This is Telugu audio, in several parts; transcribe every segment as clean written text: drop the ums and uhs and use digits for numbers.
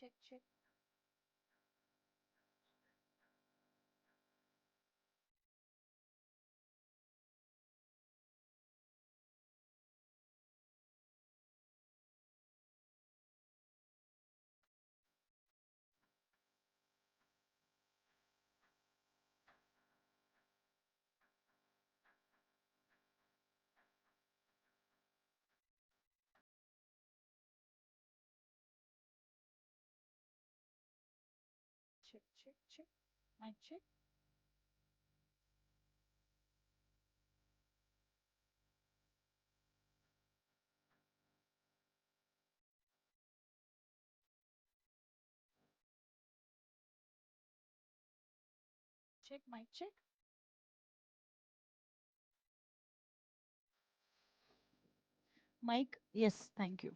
Check, check. Check, check, check. Mic check. Check, mic check. Mic, yes, thank you.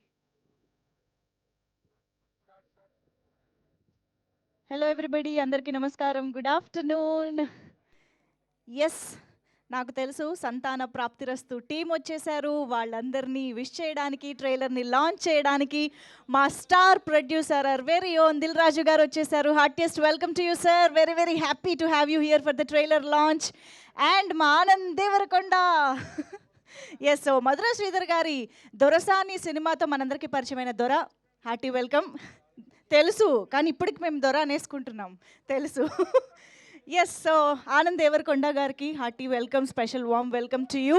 Hello everybody, అందరికీ నమస్కారం. Good afternoon. ఎస్, నాకు తెలుసు సంతాన ప్రాప్తిరస్తు టీం వచ్చేసారు. వాళ్ళందరినీ విష్ చేయడానికి, ట్రైలర్ని లాంచ్ చేయడానికి మా star producer our very own Dil Raju garu వచ్చేసారు. Heartiest welcome to you sir. Very very happy to have you here for the trailer launch. And మా ఆనంద్ దేవరకొండ. ఎస్, సో మధుర శ్రీధర్ గారి దొరసాని సినిమాతో మనందరికీ పరిచయమైన దొర. Hearty welcome. తెలుసు, కానీ ఇప్పటికి మేము దొర అనేసుకుంటున్నాం. తెలుసు. ఎస్, సో ఆనంద్ దేవరకొండ గారికి hearty welcome, special warm welcome to you.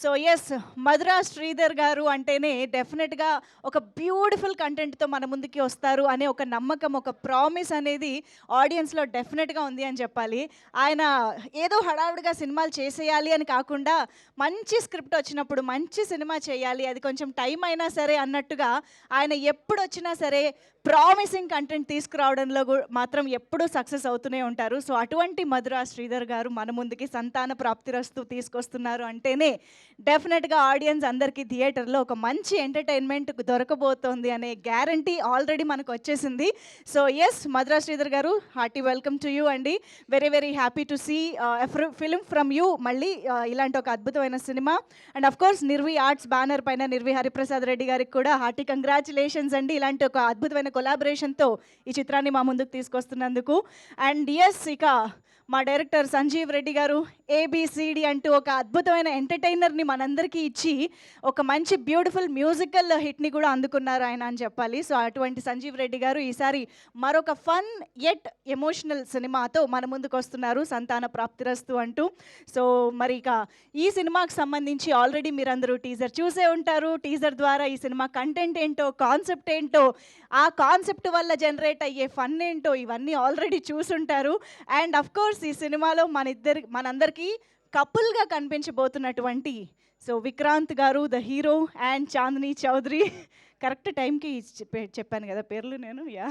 So yes, Madhura Sridhar గారు అంటేనే డెఫినెట్గా ఒక బ్యూటిఫుల్ కంటెంట్తో మన ముందుకి వస్తారు అనే ఒక నమ్మకం, ఒక ప్రామిస్ అనేది ఆడియన్స్లో డెఫినెట్గా ఉంది అని చెప్పాలి. ఆయన ఏదో హడావుడిగా సినిమాలు చేసేయాలి అని కాకుండా మంచి స్క్రిప్ట్ వచ్చినప్పుడు మంచి సినిమా చేయాలి, అది కొంచెం టైం అయినా సరే అన్నట్టుగా ఆయన ఎప్పుడు వచ్చినా సరే ప్రామిసింగ్ కంటెంట్ తీసుకురావడంలో మాత్రం ఎప్పుడూ సక్సెస్ అవుతూనే ఉంటారు. సో అటువంటి మధురా శ్రీధర్ గారు మన ముందుకి సంతాన ప్రాప్తిరస్తు తీసుకొస్తున్నారు అంటేనే డెఫినెట్గా ఆడియన్స్ అందరికీ థియేటర్లో ఒక మంచి ఎంటర్టైన్మెంట్ దొరకబోతోంది అనే గ్యారంటీ ఆల్రెడీ మనకు వచ్చేసింది. సో ఎస్, మధురా శ్రీధర్ గారు, హార్టీ వెల్కమ్ టు యూ అండి. Very very happy to see film from you. మళ్ళీ ఇలాంటి ఒక అద్భుతమైన సినిమా. And of course Nirvi arts banner పైన నిర్వి హరిప్రసాద్ రెడ్డి గారికి కూడా హార్టీ కంగ్రాచులేషన్స్ అండి, ఇలాంటి ఒక అద్భుతమైన కొలాబరేషన్తో ఈ చిత్రాన్ని మా ముందుకు తీసుకొస్తున్నందుకు. అండ్ ఎస్, ఇక మా డైరెక్టర్ సంజీవ్ రెడ్డి గారు ఏబిసిడి అంటూ ఒక అద్భుతమైన ఎంటర్టైనర్ని మనందరికీ ఇచ్చి ఒక మంచి బ్యూటిఫుల్ మ్యూజికల్ హిట్ని కూడా అందుకున్నారు ఆయన అని చెప్పాలి. సో అటువంటి సంజీవ్ రెడ్డి గారు ఈసారి మరొక ఫన్ ఎట్ ఎమోషనల్ సినిమాతో మన ముందుకు వస్తున్నారు, సంతాన ప్రాప్తిరస్తు అంటూ. సో మరి ఇక ఈ సినిమాకి సంబంధించి ఆల్రెడీ మీరందరూ టీజర్ చూసే ఉంటారు. టీజర్ ద్వారా ఈ సినిమా కంటెంట్ ఏంటో, కాన్సెప్ట్ ఏంటో, ఆ కాన్సెప్ట్ వల్ల జనరేట్ అయ్యే ఫన్ ఏంటో ఇవన్నీ ఆల్రెడీ చూసుంటారు. అండ్ అఫ్ కోర్స్ ఈ సినిమాలో మనందరికీ కపుల్గా కనిపించబోతున్నటువంటి సో విక్రాంత్ గారు the hero and Chandini Chowdary. Correct టైంకి చెప్పాను కదా పేర్లు నేను. యా.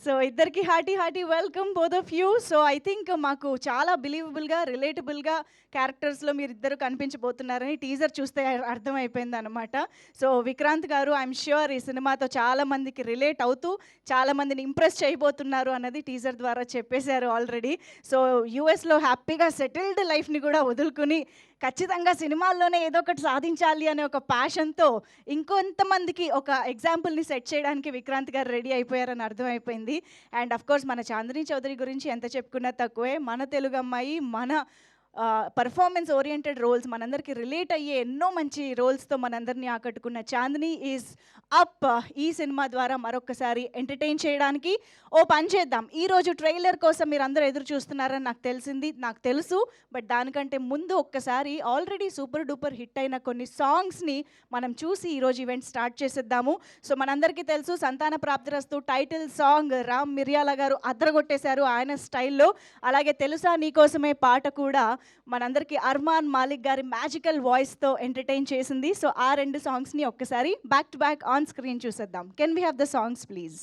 సో ఇద్దరికి hearty hearty welcome both of you. So I think మాకు చాలా బిలీవబుల్గా, రిలేటబుల్గా క్యారెక్టర్స్లో మీరు ఇద్దరు కనిపించబోతున్నారని టీజర్ చూస్తే అర్థమైపోయింది అనమాట. సో విక్రాంత్ గారు, ఐఎమ్ ష్యూర్ ఈ సినిమాతో చాలామందికి రిలేట్ అవుతూ చాలామందిని ఇంప్రెస్ చేయబోతున్నారు అన్నది టీజర్ ద్వారా చెప్పేశారు ఆల్రెడీ. సో యూఎస్లో హ్యాపీగా సెటిల్డ్ లైఫ్ని కూడా వదులుకుని ఖచ్చితంగా సినిమాల్లోనే ఏదో ఒకటి సాధించాలి అనే ఒక ప్యాషన్తో ఇంకొంతమందికి ఒక ఎగ్జాంపుల్ని సెట్ చేయడానికి విక్రాంత్ గారు రెడీ అయిపోయారని అర్థమైపోయింది. అండ్ అఫ్ కోర్స్ మన చాందిని చౌదరి గురించి ఎంత చెప్పుకున్నా తక్కువే. మన తెలుగు అమ్మాయి, మన పర్ఫార్మెన్స్ ఓరియంటెడ్ రోల్స్, మనందరికీ రిలేట్ అయ్యే ఎన్నో మంచి రోల్స్తో మనందరినీ ఆకట్టుకున్న చాందిని ఈజ్ అప్. ఈ సినిమా ద్వారా మరొకసారి ఎంటర్టైన్ చేయడానికి ఓ పని చేద్దాం. ఈరోజు ట్రైలర్ కోసం మీరు అందరూ ఎదురు చూస్తున్నారని నాకు తెలుసు. బట్ దానికంటే ముందు ఒక్కసారి ఆల్రెడీ సూపర్ డూపర్ హిట్ అయిన కొన్ని సాంగ్స్ని మనం చూసి ఈరోజు ఈవెంట్ స్టార్ట్ చేసేద్దాము. సో మనందరికీ తెలుసు సంతాన ప్రాప్తిరస్తు టైటిల్ సాంగ్ రామ్ మిర్యాల గారు అద్దరగొట్టేశారు ఆయన స్టైల్లో. అలాగే తెలుసా నీకోసమే పాట కూడా మనందరికీ అర్మాన్ మాలిక్ గారి మ్యాజికల్ వాయిస్తో ఎంటర్టైన్ చేసింది. సో ఆ రెండు సాంగ్స్ని ఒక్కసారి back to back on screen చూసేద్దాం. Can we have the songs please?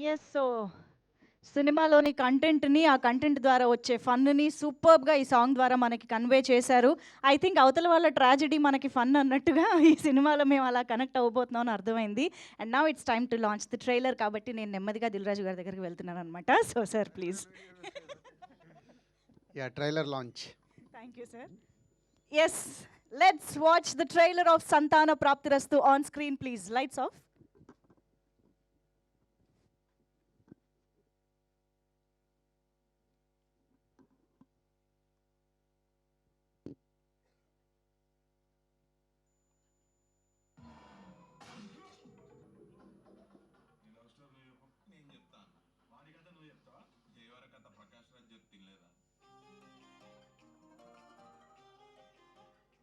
Yes. So సినిమాలోని కంటెంట్‌ని, ఆ కంటెంట్ ద్వారా వచ్చే ఫన్‌ని సూపర్బ్‌గా ఈ సాంగ్ ద్వారా మనకి కన్వే చేశారు. ఐ థింక్ అవతల వాళ్ళ ట్రాజెడీ మనకి ఫన్ అన్నట్టుగా ఈ సినిమాలో మేము అలా కనెక్ట్ అవ్వబోతున్నాం అని అర్థమైంది. And now it's time to launch the trailer కాబట్టి నేను నెమ్మదిగా దిల్ రాజు గారి దగ్గరికి వెళ్తున్నాననమాట. So sir please. Yeah, trailer launch. Thank you sir. Yes. Let's watch the trailer of Santhana Prapthirasthu on screen please. Lights off. నేను చెప్తాను. వాడి కథ నువ్వు చెప్తావా? దేవర కథ ప్రకాష్ రాజ్ చెప్తిలేదా?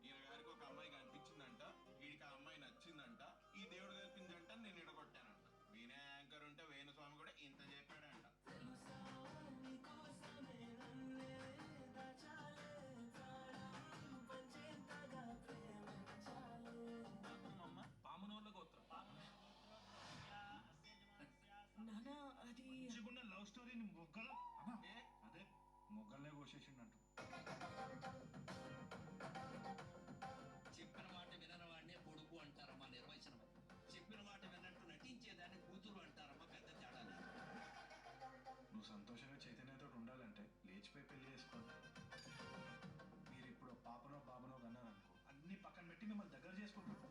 ఈయన గారికి ఒక అమ్మాయి కనిపించిందంట, వీడికి ఆ అమ్మాయి నచ్చిందంట, ఈ దేవుడు కల్పిందంట, నేను ఎడగొట్టానంట. వీనే యాంకర్ ఉంటే వేణుస్వామి కూడా ఇంత చెప్పాడంట. పామునోళ్ళ గోత్రం నానా అది మంచిగున్న లవ్ స్టోరీని మొగ్గల అదే మొగ్గలనే కోసేసిండంట. చెప్పిన మాట వినని వాడినే కొడుకు అంటారమ్మా నిర్వచనం. చెప్పిన మాట విన్నట్టు నటించేదాన్ని కూతురు అంటారమ్మా. పెద్ద తేడా లేదు. నువ్వు సంతోషంగా చైతన్యతో ఉండాలంటే లేచిపోయి పెళ్లి చేసుకోండి. మీరు ఇప్పుడు పాపనో బాబనో కన్నారనుకో, అన్ని పక్కన పెట్టి మిమ్మల్ని దగ్గర చేసుకుంటారు.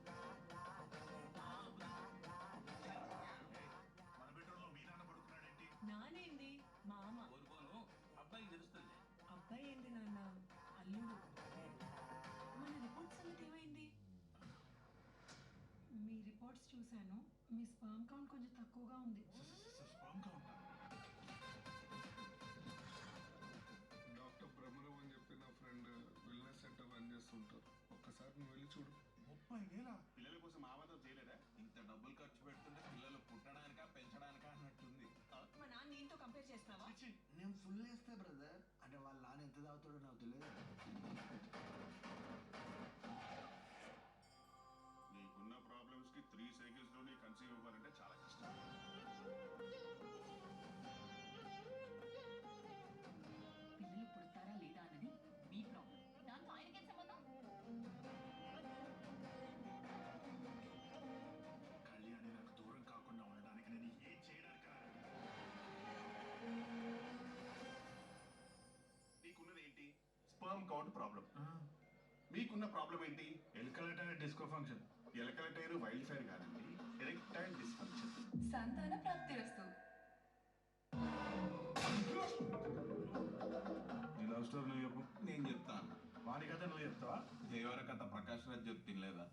మన బెడ్రూమ్ లో మీ నాన్న పడుకున్నాడేంటి? నానేంది మామ కోరుకోను అబ్బాయి తెలుస్తుంది. అబ్బాయి ఏంది నాన్న అల్లుడు. మన రిపోర్ట్స్ సంగతి ఏమైంది? మీ రిపోర్ట్స్ చూశాను, మీ స్పర్మ్ కౌంట్ కొంచెం తక్కువగా ఉంది. స్ట్రాంగ్ గా ఉంటాను. డాక్టర్ బ్రహ్మరావు అని చెప్పి నా ఫ్రెండ్ వెల్నెస్ సెంటర్ రన్ చేస్తుంటారు. ఒక్కసారి నువ్వు వెళ్ళి చూడు. 30,000 పిల్లల కోసం ఆవాదం చేయలేదా? ఇంత డబ్బులు ఖర్చు పెడుతుంటే పిల్లలు పుట్టడానికా పెంచడానికా అన్నట్టుంది. మా నాన్న దీంతో కంపేర్ చేస్తావా? నేను ఫుల్ వేస్తే బ్రదర్, అంటే వాళ్ళ నాన్న ఎంత తాగుతాడో నాకు తెలియదు. నీకున్న ప్రాబ్లమ్స్ కి 3 సెకండ్స్ లోనే కన్సీవ్ అవ్వాలంటే చాలా కష్టం. పిల్లలు పుడతారా లేదా అన్నది మీ ప్రాబ్లం. దాంతో ఆయనకేం సంబంధం? కళ్యాణి నాకు దూరం కాకుండా ఉండడానికి నేను ఏం చేయడానికి? నీకున్నది ఏంటి? Sperm count problem. మీకున్న ప్రాబ్లం ఏంటి? ఎలకలటైర్ డిస్కో ఫంక్షన్. ఎలకలటైర్ వైల్డ్ ఫైర్ కాదండి, ఎరెక్టైల్ డిస్ఫంక్షన్. సంతాన ప్రాప్తిరస్తు. నీ లవ్ స్టోరీ నువ్వు చెప్పు. నేను చెప్తాను. వాడి కథ నువ్వు చెప్తావా? దేవర కథ ప్రకాష్ రాజ్ చెప్తిలేదా?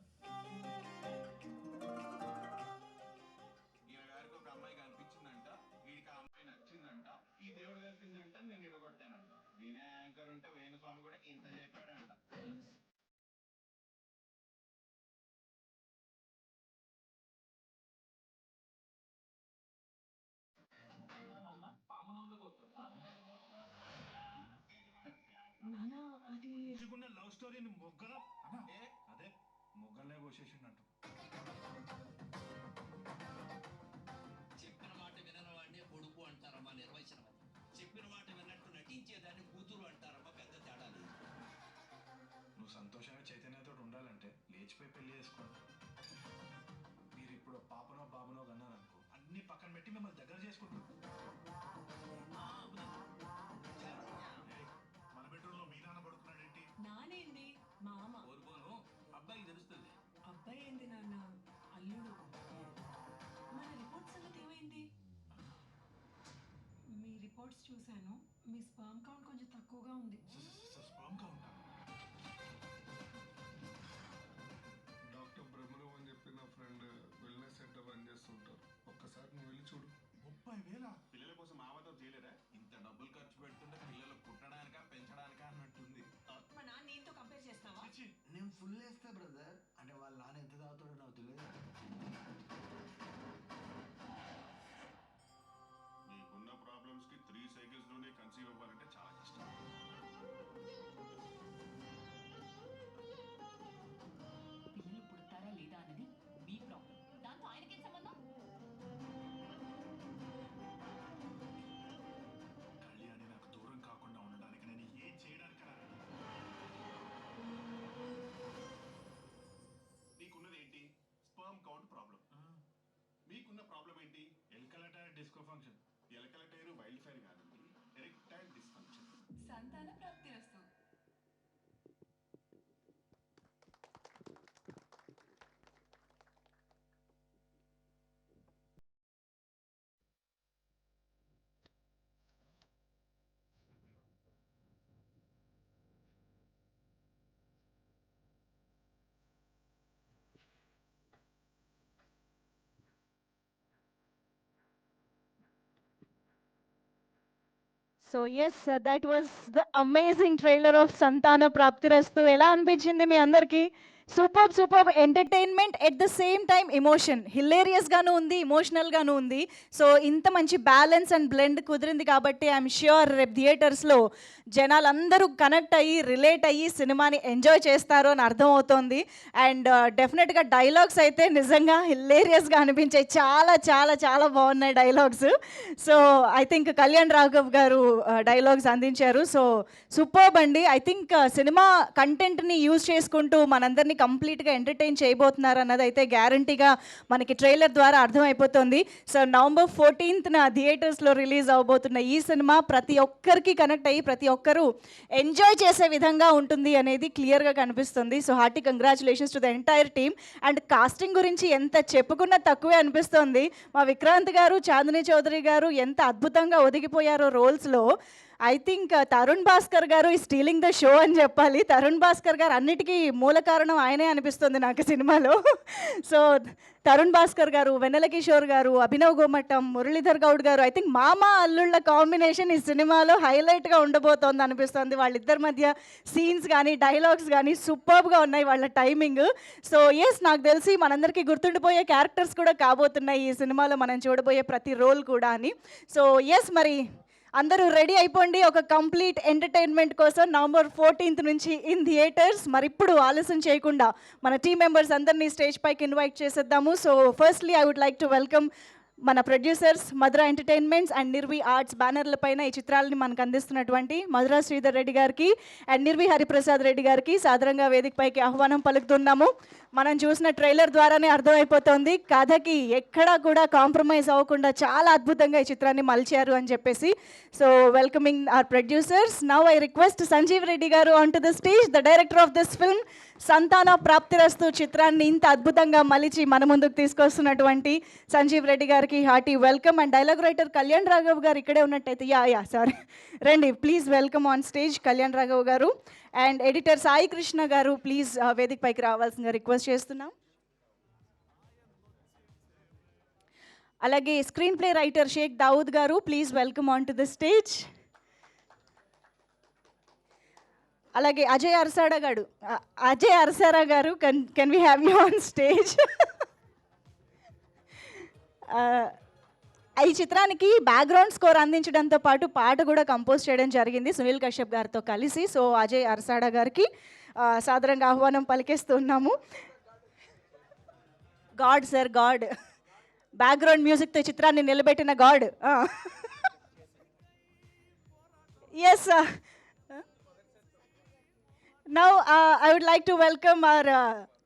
ఈయన గారికి ఒక అమ్మాయి కనిపించిందంట, వీడికి ఆ అమ్మాయి నచ్చిందంట, ఈ దేవుడు కల్పిందంట, నేను ఎడగొట్టానంట. వీనే యాంకర్ ఉంటే వేణుస్వామి కూడా ఇంత చెప్పాడంట. పామునోళ్ళ గోత్రం నానా అది మంచిగున్న లవ్ స్టోరీని మొగ్గల అదే మొగ్గలనే కోసేసిండంట. చెప్పిన మాట వినని వాడినే కొడుకు అంటారమ్మా నిర్వచనం. చెప్పిన మాట విన్నట్టు నటించేదాన్ని కూతురు అంటారమ్మా. పెద్ద తేడా లేదు. నువ్వు సంతోషంగా చైతన్యతో ఉండాలంటే లేచిపోయి పెళ్లి చేసుకోండి. మీరు ఇప్పుడు పాపనో బాబనో కన్నారనుకో, అన్ని పక్కన పెట్టి మిమ్మల్ని దగ్గర చేసుకుంటారు. మన బెడ్రూమ్ లో మీ నాన్న పడుకున్నాడేంటి? నానేంది మామ కోరుకోను అబ్బాయి తెలుస్తుంది. అబ్బాయి ఏంది నాన్న అల్లుడు. మన రిపోర్ట్స్ సంగతి ఏమైంది? మీ రిపోర్ట్స్ చూశాను, మీ స్పర్మ్ కౌంట్ కొంచెం తక్కువగా ఉంది. స్ట్రాంగ్ గా ఉంటాను. డాక్టర్ బ్రహ్మరావు అని చెప్పి నా ఫ్రెండ్ వెల్నెస్ సెంటర్ రన్ చేస్తుంటారు. ఒక్కసారి నువ్వు వెళ్ళి చూడు. 30,000 పిల్లల కోసం ఆవాదం చేయలేదా? ఇంత డబ్బులు ఖర్చు పెడుతుంటే పిల్లలు పుట్టడానికా పెంచడానికా అన్నట్టుంది. మా నాన్న దీంతో కంపేర్ చేస్తావా? నేను ఫుల్ వేస్తే బ్రదర్, అంటే వాళ్ళ నాన్న ఎంత తాగుతాడో నాకు తెలియదు. నీకున్న ప్రాబ్లమ్స్ కి 3 సెకండ్స్ లోనే కన్సీవ్ అవ్వాలంటే చాలా కష్టం. పిల్లలు పుడతారా లేదా అన్నది మీ ప్రాబ్లం. దాంతో ఆయనకేం సంబంధం? ఫంక్షన్ ఎలకల టైరు వైల్డ్ ఫైర్ కాదండి, erectile dysfunction. Santhana Prapthirasthu. So yes that was the amazing trailer of Santhana Prapthirasthu. ఎలా అనిపించింది మీ అందరికీ? Super super entertainment at the same time emotion, హిలేరియస్గాను ఉంది, ఎమోషనల్గాను ఉంది. సో ఇంత మంచి బ్యాలెన్స్ అండ్ బ్లెండ్ కుదిరింది కాబట్టి ఐఎమ్ ష్యూర్ రేపు థియేటర్స్లో జనాలందరూ కనెక్ట్ అయ్యి రిలేట్ అయ్యి సినిమాని ఎంజాయ్ చేస్తారు అని అర్థమవుతోంది. అండ్ డెఫినెట్గా డైలాగ్స్ అయితే నిజంగా హిలేరియస్గా అనిపించాయి. చాలా చాలా చాలా బాగున్నాయి dialogues. So I think Kalyan Raghav గారు డైలాగ్స్ అందించారు. సో సూపర్బ్ అండి. ఐ థింక్ సినిమా కంటెంట్ని యూజ్ చేసుకుంటూ మనందరినీ కంప్లీట్గా ఎంటర్టైన్ చేయబోతున్నారు అన్నది అయితే గ్యారంటీగా మనకి ట్రైలర్ ద్వారా అర్థమైపోతుంది. సో నవంబర్ 14th థియేటర్స్లో రిలీజ్ అవబోతున్న ఈ సినిమా ప్రతి ఒక్కరికి కనెక్ట్ అయ్యి ప్రతి ఒక్కరూ ఎంజాయ్ చేసే విధంగా ఉంటుంది అనేది క్లియర్గా కనిపిస్తుంది. So hearty congratulations to the entire team. And casting గురించి ఎంత చెప్పుకున్నా తక్కువే అనిపిస్తుంది. మా విక్రాంత్ గారు, చాందిని చౌదరి గారు ఎంత అద్భుతంగా ఒదిగిపోయారో రోల్స్లో. ఐ థింక్ తరుణ్ భాస్కర్ గారు ఈ స్టీలింగ్ ద షో అని చెప్పాలి. తరుణ్ భాస్కర్ గారు అన్నిటికీ మూల కారణం ఆయనే అనిపిస్తుంది నాకు సినిమాలో. సో తరుణ్ భాస్కర్ గారు, వెన్నెల కిషోర్ గారు, అభినవ్ గోమట్టం, మురళీధర్ గౌడ్ గారు, ఐ థింక్ మామ అల్లుళ్ళ కాంబినేషన్ ఈ సినిమాలో హైలైట్గా ఉండబోతోంది అనిపిస్తుంది. వాళ్ళిద్దరి మధ్య సీన్స్ కానీ డైలాగ్స్ కానీ సూపర్గా ఉన్నాయి వాళ్ళ టైమింగ్. సో ఎస్, నాకు తెలిసి మనందరికీ గుర్తుండిపోయే క్యారెక్టర్స్ కూడా కాబోతున్నాయి ఈ సినిమాలో మనం చూడబోయే ప్రతి రోల్ కూడా అని. సో ఎస్, మరి అందరూ రెడీ అయిపోండి ఒక కంప్లీట్ ఎంటర్టైన్మెంట్ కోసం నవంబర్ 14th నుంచి ఇన్ థియేటర్స్. మరి ఇప్పుడు ఆలస్యం చేయకుండా మన టీం మెంబర్స్ అందరినీ స్టేజ్ పైకి ఇన్వైట్ చేసేద్దాము. So firstly I would like to welcome మన producers Madhura entertainments and Nirvi arts బ్యానర్ల పైన ఈ చిత్రాలని మనకు అందిస్తున్నటువంటి మధుర శ్రీధర్ రెడ్డి గారికి అండ్ నిర్వి హరిప్రసాద్ రెడ్డి గారికి సాదరంగా వేదికపైకి ఆహ్వానం పలుకుతున్నాము. మనం చూసిన ట్రైలర్ ద్వారానే అర్థమైపోతుంది కథకి ఎక్కడా కూడా కాంప్రమైజ్ అవ్వకుండా చాలా అద్భుతంగా ఈ చిత్రాన్ని మలిచారు అని చెప్పేసి. So welcoming our producers, now I request Sanjeev Reddy garu on to the stage, the director of this film. Santhana Prapthirasthu చిత్రాన్ని ఇంత అద్భుతంగా మలిచి మన ముందుకు తీసుకొస్తున్నటువంటి సంజీవ్ రెడ్డి గారికి hearty welcome. And dialogue writer Kalyan Raghav garu ఇక్కడే ఉన్నట్టయితే సారీ రండి, please welcome on stage Kalyan Raghav garu. And editor Sai Krishna గారు ప్లీజ్ వేదిక పైకి రావాల్సిందిగా రిక్వెస్ట్ చేస్తున్నాం. అలాగే screenplay writer Sheikh Dawood garu please welcome on to the stage. అలాగే Ajay Arasara garu can we have you on stage. ఈ చిత్రానికి బ్యాక్గ్రౌండ్ స్కోర్ అందించడంతో పాటు పాట కూడా కంపోజ్ చేయడం జరిగింది సునీల్ కశ్యప్ గారితో కలిసి. సో అజయ్ అరసాడా గారికి సాదరంగా ఆహ్వానం పలికేస్తున్నాము. గాడ్ సార్, గాడ్ బ్యాక్గ్రౌండ్ మ్యూజిక్తో చిత్రాన్ని నిలబెట్టిన god. Yes, now I would like to welcome our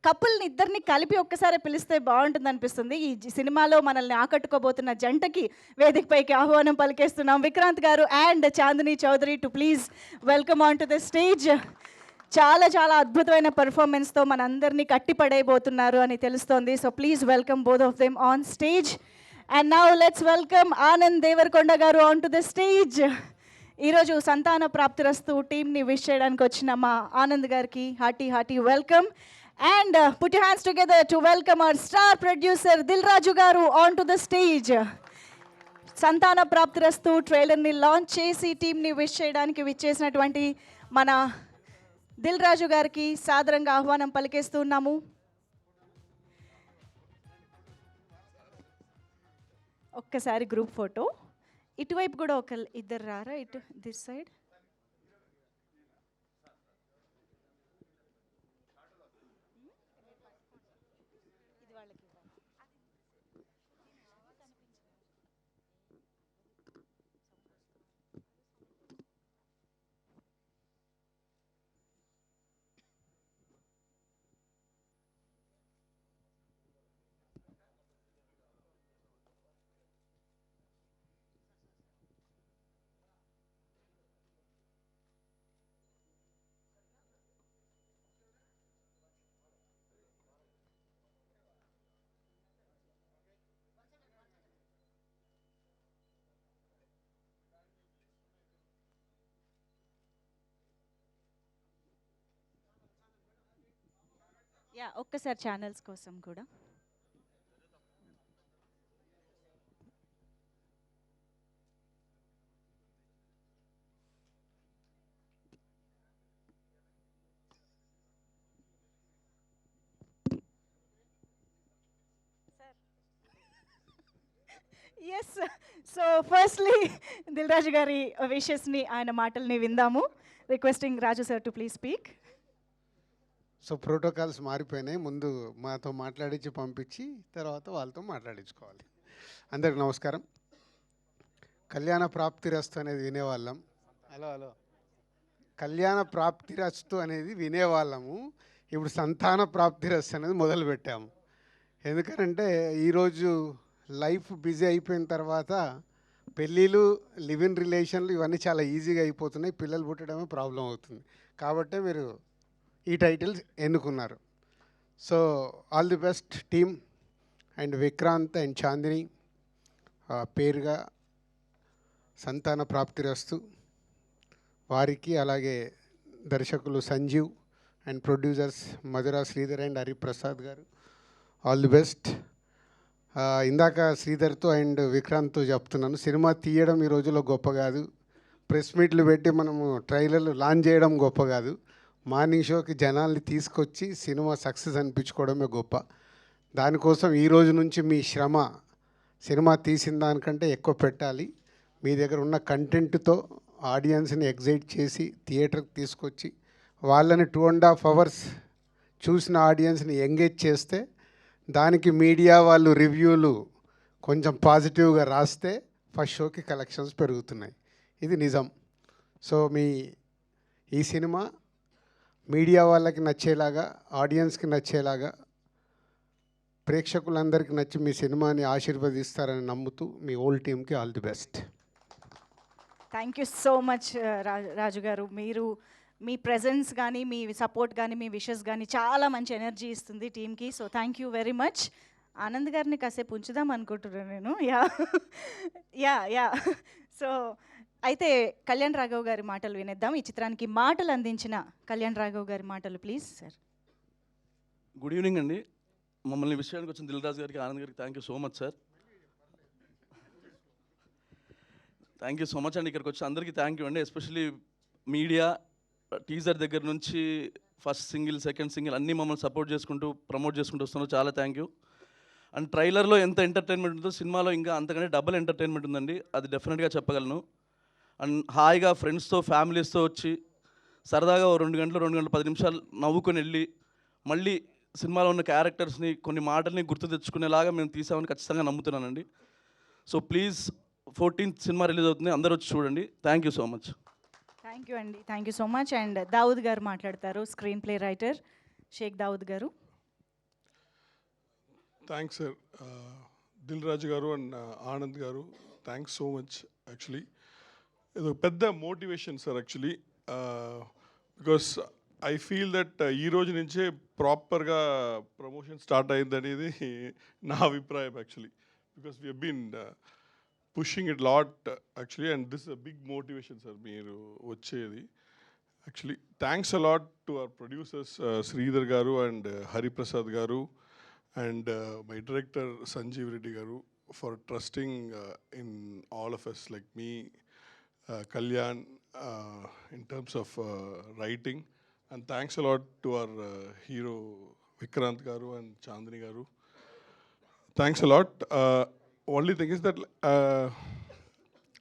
కపుల్ని ఇద్దరిని కలిపి ఒక్కసారి పిలిస్తే బాగుంటుంది అనిపిస్తుంది. ఈ సినిమాలో మనల్ని ఆకట్టుకోబోతున్న జంటకి వేదికపైకి ఆహ్వానం పలికేస్తున్నాం. విక్రాంత్ గారు and Chandini Chowdary to please welcome on to the stage. చాలా చాలా అద్భుతమైన పర్ఫార్మెన్స్తో మనందరినీ కట్టిపడైపోతున్నారు అని తెలుస్తోంది. So please welcome both of them on stage. And now let's welcome Anand Devarakonda గారు ఆన్ టు ద స్టేజ్. ఈరోజు సంతాన ప్రాప్తిరస్తు టీమ్ని విష్ చేయడానికి వచ్చిన మా ఆనంద్ గారికి hearty welcome. And put your hands together to welcome our star producer Dil Raju garu onto the stage. సంతాన ప్రాప్తిరస్తు ట్రైలర్ని లాంచ్ చేసి టీమ్ని విష్ చేయడానికి విచ్చేసినటువంటి మన దిల్ రాజు గారికి సాదరంగా ఆహ్వానం పలికేస్తున్నాము. ఒక్కసారి గ్రూప్ ఫోటో ఇటువైపు కూడా ఇద్దరు రారా, ఇటు దిస్ సైడ్. యా ఒక్కసారి ఛానల్స్ కోసం కూడా. Yes, so firstly Dil Raju గారి విషెస్ని, ఆయన మాటల్ని విందాము. Requesting Raju sir to please speak. So protocols మారిపోయినాయి. ముందు మాతో మాట్లాడించి పంపించి తర్వాత వాళ్ళతో మాట్లాడించుకోవాలి. అందరికి నమస్కారం. కళ్యాణ ప్రాప్తిరస్తు అనేది వినేవాళ్ళం. హలో కళ్యాణ ప్రాప్తిరస్తు అనేది వినేవాళ్ళము. ఇప్పుడు సంతాన ప్రాప్తిరస్తు అనేది మొదలుపెట్టాము. ఎందుకంటే ఈరోజు లైఫ్ బిజీ అయిపోయిన తర్వాత పెళ్ళిళ్ళు, లివ్ ఇన్ రిలేషన్లు ఇవన్నీ చాలా ఈజీగా అయిపోతున్నాయి. పిల్లలు పుట్టడమే ప్రాబ్లం అవుతుంది. కాబట్టే మీరు ఈ టైటిల్స్ ఎన్నుకున్నారు. So all the best team and Vikrant and Chandini పేరుగా సంతాన ప్రాప్తిరస్తు వారికి, అలాగే దర్శకులు Sanjeev and producers Madhura Sridhar and Hariprasad గారు ఆల్ ది బెస్ట్. ఇందాక శ్రీధర్తో అండ్ విక్రాంత్తో చెప్తున్నాను, సినిమా తీయడం ఈ రోజుల్లో గొప్ప కాదు, ప్రెస్ మీట్లు పెట్టి మనము ట్రైలర్లు లాంచ్ చేయడం గొప్ప కాదు, మార్నింగ్ షోకి జనాల్ని తీసుకొచ్చి సినిమా సక్సెస్ అనిపించుకోవడమే గొప్ప. దానికోసం ఈ రోజు నుంచి మీ శ్రమ సినిమా తీసిన దానికంటే ఎక్కువ పెట్టాలి. మీ దగ్గర ఉన్న కంటెంట్తో ఆడియన్స్ని ఎగ్జైట్ చేసి థియేటర్కి తీసుకొచ్చి వాళ్ళని 2.5 hours చూసిన ఆడియన్స్ని ఎంగేజ్ చేస్తే, దానికి మీడియా వాళ్ళు రివ్యూలు కొంచెం పాజిటివ్గా రాస్తే ఫస్ట్ షోకి కలెక్షన్స్ పెరుగుతున్నాయి. ఇది నిజం. సో మీ ఈ సినిమా మీడియా వాళ్ళకి నచ్చేలాగా, ఆడియన్స్కి నచ్చేలాగా, ప్రేక్షకులందరికీ నచ్చి మీ సినిమాని ఆశీర్వదిస్తారని నమ్ముతూ మీ ఓల్ టీమ్కి all the best. Thank you so much Raju garu. మీరు మీ ప్రెజెన్స్ కానీ, మీ సపోర్ట్ కానీ, మీ విషెస్ కానీ చాలా మంచి ఎనర్జీ ఇస్తుంది టీమ్కి. So thank you very much. Anand గారిని కాసేపు ఉంచుదాం అనుకుంటున్నాను నేను. యా సో అయితే కళ్యాణ్ రాఘవ్ గారి మాటలు వినేద్దాం. ఈ చిత్రానికి మాటలు అందించిన కళ్యాణ్ రాఘవ్ గారి మాటలు ప్లీజ్ సార్. గుడ్ ఈవినింగ్ అండి. మమ్మల్ని విషయానికి వచ్చిన దిల్ రాజు గారికి, ఆనంద్ గారికి thank you so much sir. Thank you so much అండి. ఇక్కడికి వచ్చి అందరికీ థ్యాంక్ యూ అండి. ఎస్పెషల్లీ మీడియా, టీజర్ దగ్గర నుంచి ఫస్ట్ సింగిల్, సెకండ్ సింగిల్ అన్నీ మమ్మల్ని సపోర్ట్ చేసుకుంటూ, ప్రమోట్ చేసుకుంటూ వస్తున్నారు. చాలా థ్యాంక్ యూ. అండ్ ట్రైలర్లో ఎంత ఎంటర్టైన్మెంట్ ఉందో సినిమాలో ఇంకా అంతకంటే డబుల్ ఎంటర్టైన్మెంట్ ఉందండి, అది డెఫినెట్గా చెప్పగలను. అండ్ హాయిగా ఫ్రెండ్స్తో, ఫ్యామిలీస్తో వచ్చి సరదాగా 2 గంటలు 10 నిమిషాలు నవ్వుకొని వెళ్ళి మళ్ళీ సినిమాలో ఉన్న క్యారెక్టర్స్ని, కొన్ని మాటల్ని గుర్తు తెచ్చుకునేలాగా మేము తీసామని ఖచ్చితంగా నమ్ముతున్నానండి. So please 14th cinema release అవుతుంది, అందరూ వచ్చి చూడండి. Thank you so much. Thank you అండి, thank you so much. And Dawood garu మాట్లాడతారు, screenplay writer Sheikh Dawood garu. Thanks sir. Dil Raju గారు అండ్ ఆనంద్ గారు, థ్యాంక్స్ సో మచ్. యాక్చువల్లీ ఇది ఒక పెద్ద motivation sir actually, because I feel that ఈ రోజు నుంచే ప్రాపర్గా ప్రమోషన్ స్టార్ట్ అయింది అనేది నా అభిప్రాయం actually, because we been pushing it lot actually, and this a big motivation sir మీరు వచ్చేది actually. Thanks a lot to our producers Sridhar garu and Hariprasad గారు and my director Sanjeev Reddy garu for trusting in all of us, like me, Kalyan, in terms of writing, and thanks a lot to our hero Vikrant garu and Chandni garu. Thanks a lot. Only thing is that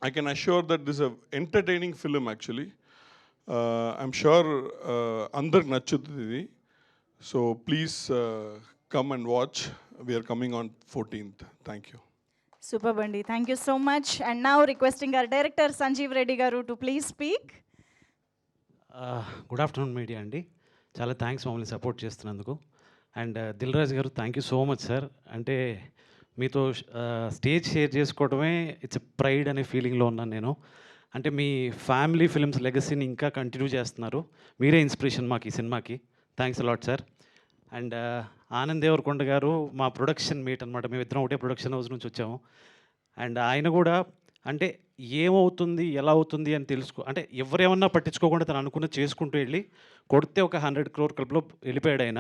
I can assure that this is an entertaining film actually. I'm sure andarku nachutadi, so please come and watch. We are coming on 14th. Thank you. Super Bandi, thank you so much. And now requesting our director Sanjeev Reddy garu to please speak. Good afternoon media అండి, చాలా థ్యాంక్స్ మమ్మల్ని సపోర్ట్ చేస్తున్నందుకు. అండ్ దిల్ రాజు గారు, thank you so much sir. అంటే మీతో స్టేజ్ షేర్ చేసుకోవడమే ఇట్స్ ప్రైడ్ అనే ఫీలింగ్లో ఉన్నాను నేను. అంటే మీ ఫ్యామిలీ ఫిల్మ్స్ లెగసీని ఇంకా కంటిన్యూ చేస్తున్నారు, మీరే ఇన్స్పిరేషన్ మాకు ఈ సినిమాకి. Thanks a lot sir. And Anand Devarakonda గారు మా ప్రొడక్షన్ మేట్ అనమాట, మేమిద్దరం ఒకటే ప్రొడక్షన్ హౌస్ నుంచి వచ్చాము. అండ్ ఆయన కూడా అంటే ఏమవుతుంది, ఎలా అవుతుంది అని అంటే ఎవరేమన్నా పట్టించుకోకుండా తను అనుకున్న చేసుకుంటూ వెళ్ళి కొడితే ఒక 100 crore క్లబ్లో వెళ్ళిపోయాడు ఆయన.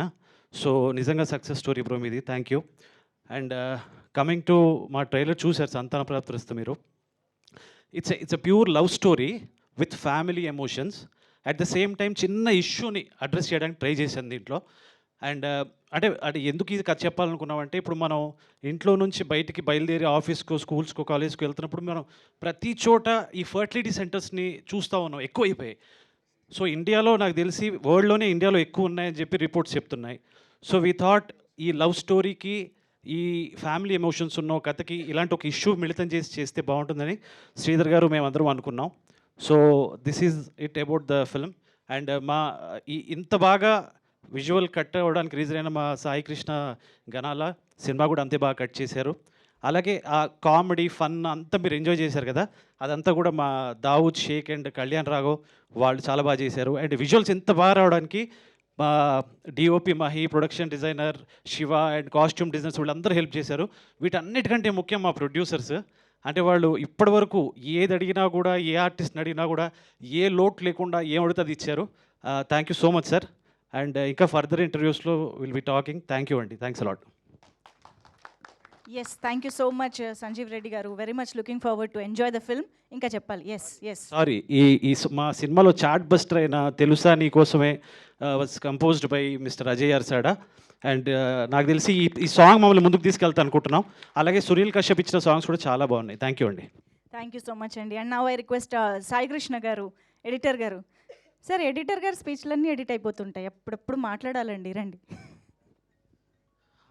సో నిజంగా సక్సెస్ స్టోరీ బ్రో మీది, thank you. And coming to మా ట్రైలర్ చూశారు సంతాన ప్రాప్తిరస్తు మీరు. It's a pure love story with family emotions. At the same time చిన్న ఇష్యూని అడ్రస్ చేయడానికి ట్రై చేశాను దీంట్లో. అండ్ అంటే ఎందుకు ఇది కథ చెప్పాలనుకున్నామంటే, ఇప్పుడు మనం ఇంట్లో నుంచి బయటికి బయలుదేరి ఆఫీస్కో, స్కూల్స్కో, కాలేజ్కో వెళ్తున్నప్పుడు మనం ప్రతి చోట ఈ ఫర్టిలిటీ సెంటర్స్ని చూస్తూ ఉన్నాం, ఎక్కువైపోయాయి. సో ఇండియాలో నాకు తెలిసి వరల్డ్లోనే ఇండియాలో ఎక్కువ ఉన్నాయని చెప్పి రిపోర్ట్స్ చెప్తున్నాయి. సో వీ థాట్ ఈ లవ్ స్టోరీకి, ఈ ఫ్యామిలీ ఎమోషన్స్ ఉన్న కథకి ఇలాంటి ఒక ఇష్యూ మిళితం చేస్తే బాగుంటుందని శ్రీధర్ గారు మేమందరం అనుకున్నాం. So this is it about the film. And ఇంత బాగా విజువల్ కట్ అవ్వడానికి రీజన్ అయిన మా సాయి కృష్ణ గణాల సినిమా కూడా అంతే బాగా కట్ చేశారు. అలాగే ఆ కామెడీ ఫన్ అంతా మీరు ఎంజాయ్ చేశారు కదా, అదంతా కూడా మా దావుద్ షేక్ అండ్ కళ్యాణ్ రాఘవ్ వాళ్ళు చాలా బాగా చేశారు. అండ్ విజువల్స్ ఎంత బాగా రావడానికి మా DOP Mahi, production designer Shiva and costume designers వీళ్ళందరూ హెల్ప్ చేశారు. వీటన్నిటికంటే ముఖ్యం మా ప్రొడ్యూసర్స్. అంటే వాళ్ళు ఇప్పటి వరకు ఏది అడిగినా కూడా, ఏ ఆర్టిస్ట్ని అడిగినా కూడా ఏ లోటు లేకుండా ఏం అడిగితే అది ఇచ్చారు. Thank you so much sir. And ఇంకా ఫర్దర్ ఇంటర్వ్యూస్లో will be talking. Thank you అండి, thanks a lot. Yes, thank you so much Sanjeev Reddy garu. Very much looking forward to enjoy the film. ఇంకా చెప్పాలి. ఎస్ సారీ, మా సినిమాలో చాట్ బస్టర్ అయిన తెలుసా నీకోసమే was composed by mister Ajay Arsada. And నాకు తెలిసి ఈ సాంగ్ మమ్మల్ని ముందుకు తీసుకెళ్తా అనుకుంటున్నాం. అలాగే సునీల్ కశ్యప్ ఇచ్చిన సాంగ్స్ కూడా చాలా బాగున్నాయి. థ్యాంక్ యూ అండి. థ్యాంక్ యూ సో మచ్ అండి. And now I request Sai Krishna గారు, ఎడిటర్ గారు. సార్, ఎడిటర్ గారు స్పీచ్లన్నీ ఎడిట్ అయిపోతుంటాయి, అప్పుడప్పుడు మాట్లాడాలండి, రండి.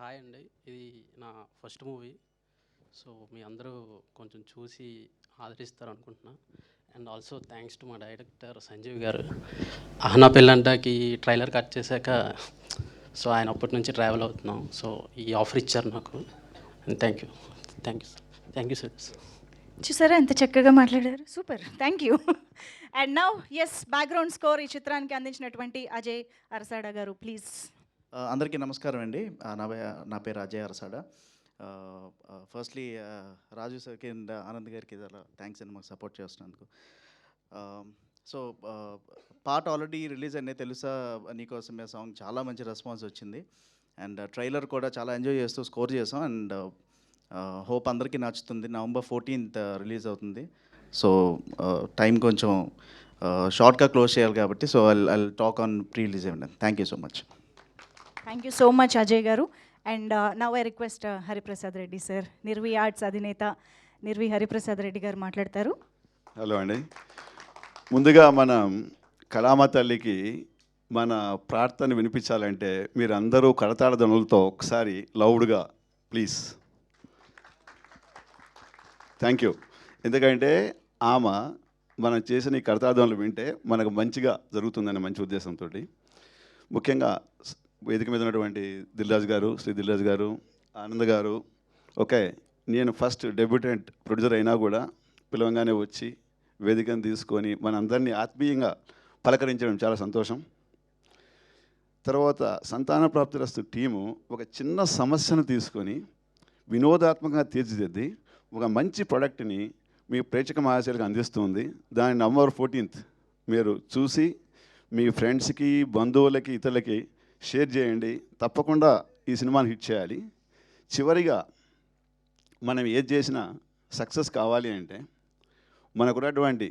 హాయ్ అండి, ఇది నా ఫస్ట్ మూవీ. సో మీ అందరూ కొంచెం చూసి ఆదరిస్తారు అనుకుంటున్నా. అండ్ ఆల్సో థ్యాంక్స్ టు మా డైరెక్టర్ సంజీవ్ గారు. అహనా పెళ్ళంటాకి ట్రైలర్ కట్ చేశాక సో ఆయన అప్పటి నుంచి ట్రావెల్ అవుతున్నాం. సో ఈ ఆఫర్ ఇచ్చారు నాకు. And thank you sir. చూసారా ఎంత చక్కగా మాట్లాడారు, super, thank you. And now yes, background score ఈ చిత్రానికి అందించినటువంటి అజయ్ అరసాడా గారు, ప్లీజ్. అందరికీ నమస్కారం అండి. నా పేరు అజయ్ అరసాడా. ఫస్ట్లీ రాజు సార్కి అండ్ ఆనంద్ గారికి థ్యాంక్స్ అండి, మాకు సపోర్ట్ చేస్తున్నందుకు. సో పాట ఆల్రెడీ రిలీజ్ అయింది, తెలుసా నీకోసమే సాంగ్ చాలా మంచి రెస్పాన్స్ వచ్చింది. అండ్ ట్రైలర్ కూడా చాలా ఎంజాయ్ చేస్తూ స్కోర్ చేసాం. అండ్ హోప్ అందరికీ నచ్చుతుంది. November 14th రిలీజ్ అవుతుంది. సో టైం కొంచెం షార్ట్గా క్లోజ్ చేయాలి కాబట్టి so I talk on pre release ఇవ్వండి. Thank you so much. Thank you so much Ajay garu. And now I request Hariprasad Reddy sir, Nirvi Arts అధినేత నిర్వి హరిప్రసాద్ రెడ్డి గారు మాట్లాడతారు. హలో అండి, ముందుగా మనం కళామ తల్లికి మన ప్రార్థన వినిపించాలంటే మీరందరూ కరతాళ ధ్వనులతో ఒకసారి లౌడ్గా ప్లీజ్. Thank you. ఎందుకంటే ఆమె మనం చేసిన ఈ కరతాళ ధ్వనులు వింటే మనకు మంచిగా జరుగుతుందనే మంచి ఉద్దేశంతో ముఖ్యంగా వేదిక మీద ఉన్నటువంటి దిల్రాజు గారు, శ్రీ దిల్రాజు గారు, ఆనంద్ గారు. ఓకే, నేను ఫస్ట్ డెబ్యూటెంట్ ప్రొడ్యూసర్ అయినా కూడా పిలవంగానే వచ్చి వేదికను తీసుకొని మనందరినీ ఆత్మీయంగా పలకరించడం చాలా సంతోషం. తర్వాత సంతాన ప్రాప్తిరస్తు టీము ఒక చిన్న సమస్యను తీసుకొని వినోదాత్మకంగా తీర్చిదిద్ది ఒక మంచి ప్రోడక్ట్ని మీ ప్రేక్షక మహాశయులకు అందిస్తుంది. దాని November 14th మీరు చూసి మీ ఫ్రెండ్స్కి, బంధువులకి, ఇతరులకి షేర్ చేయండి. తప్పకుండా ఈ సినిమాని హిట్ చేయాలి. చివరిగా మనం ఏది చేసినా సక్సెస్ కావాలి అంటే మనకున్నటువంటి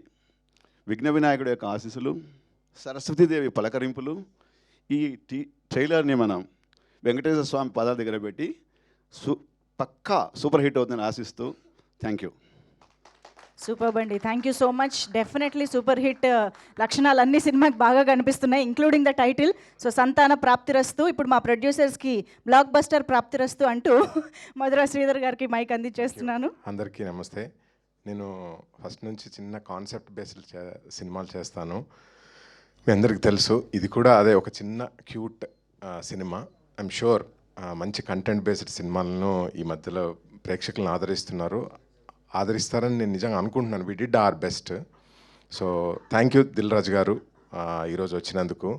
విఘ్న వినాయకుడి యొక్క ఆశీస్సులు, సరస్వతీదేవి పలకరింపులు, ఈ ట్రైలర్ని మనం వెంకటేశ్వర స్వామి పాదాల దగ్గర పెట్టి పక్కా సూపర్ హిట్ అవుతుందని ఆశిస్తూ థ్యాంక్ యూ. సూపర్ అండి, thank you so much. Definitely super hit లక్షణాలు అన్ని సినిమాకి బాగా కనిపిస్తున్నాయి, ఇంక్లూడింగ్ ద టైటిల్. సో సంతాన ప్రాప్తిరస్తు. ఇప్పుడు మా ప్రొడ్యూసర్స్కి బ్లాక్ బస్టర్ ప్రాప్తిరస్తు అంటూ మధుర శ్రీధర్ గారికి మైక్ అందించేస్తున్నాను. అందరికీ నమస్తే. నేను ఫస్ట్ నుంచి చిన్న కాన్సెప్ట్ బేస్డ్ సినిమాలు చేస్తాను. మీ అందరికీ తెలుసు, ఇది కూడా అదే ఒక చిన్న క్యూట్ సినిమా. ఐఎమ్ షూర్ మంచి కంటెంట్ బేస్డ్ సినిమాలను ఈ మధ్యలో ప్రేక్షకులను ఆదరిస్తారని నేను నిజంగా అనుకుంటున్నాను. We did our best. So thank you Dil Raju గారు ఈరోజు వచ్చినందుకు.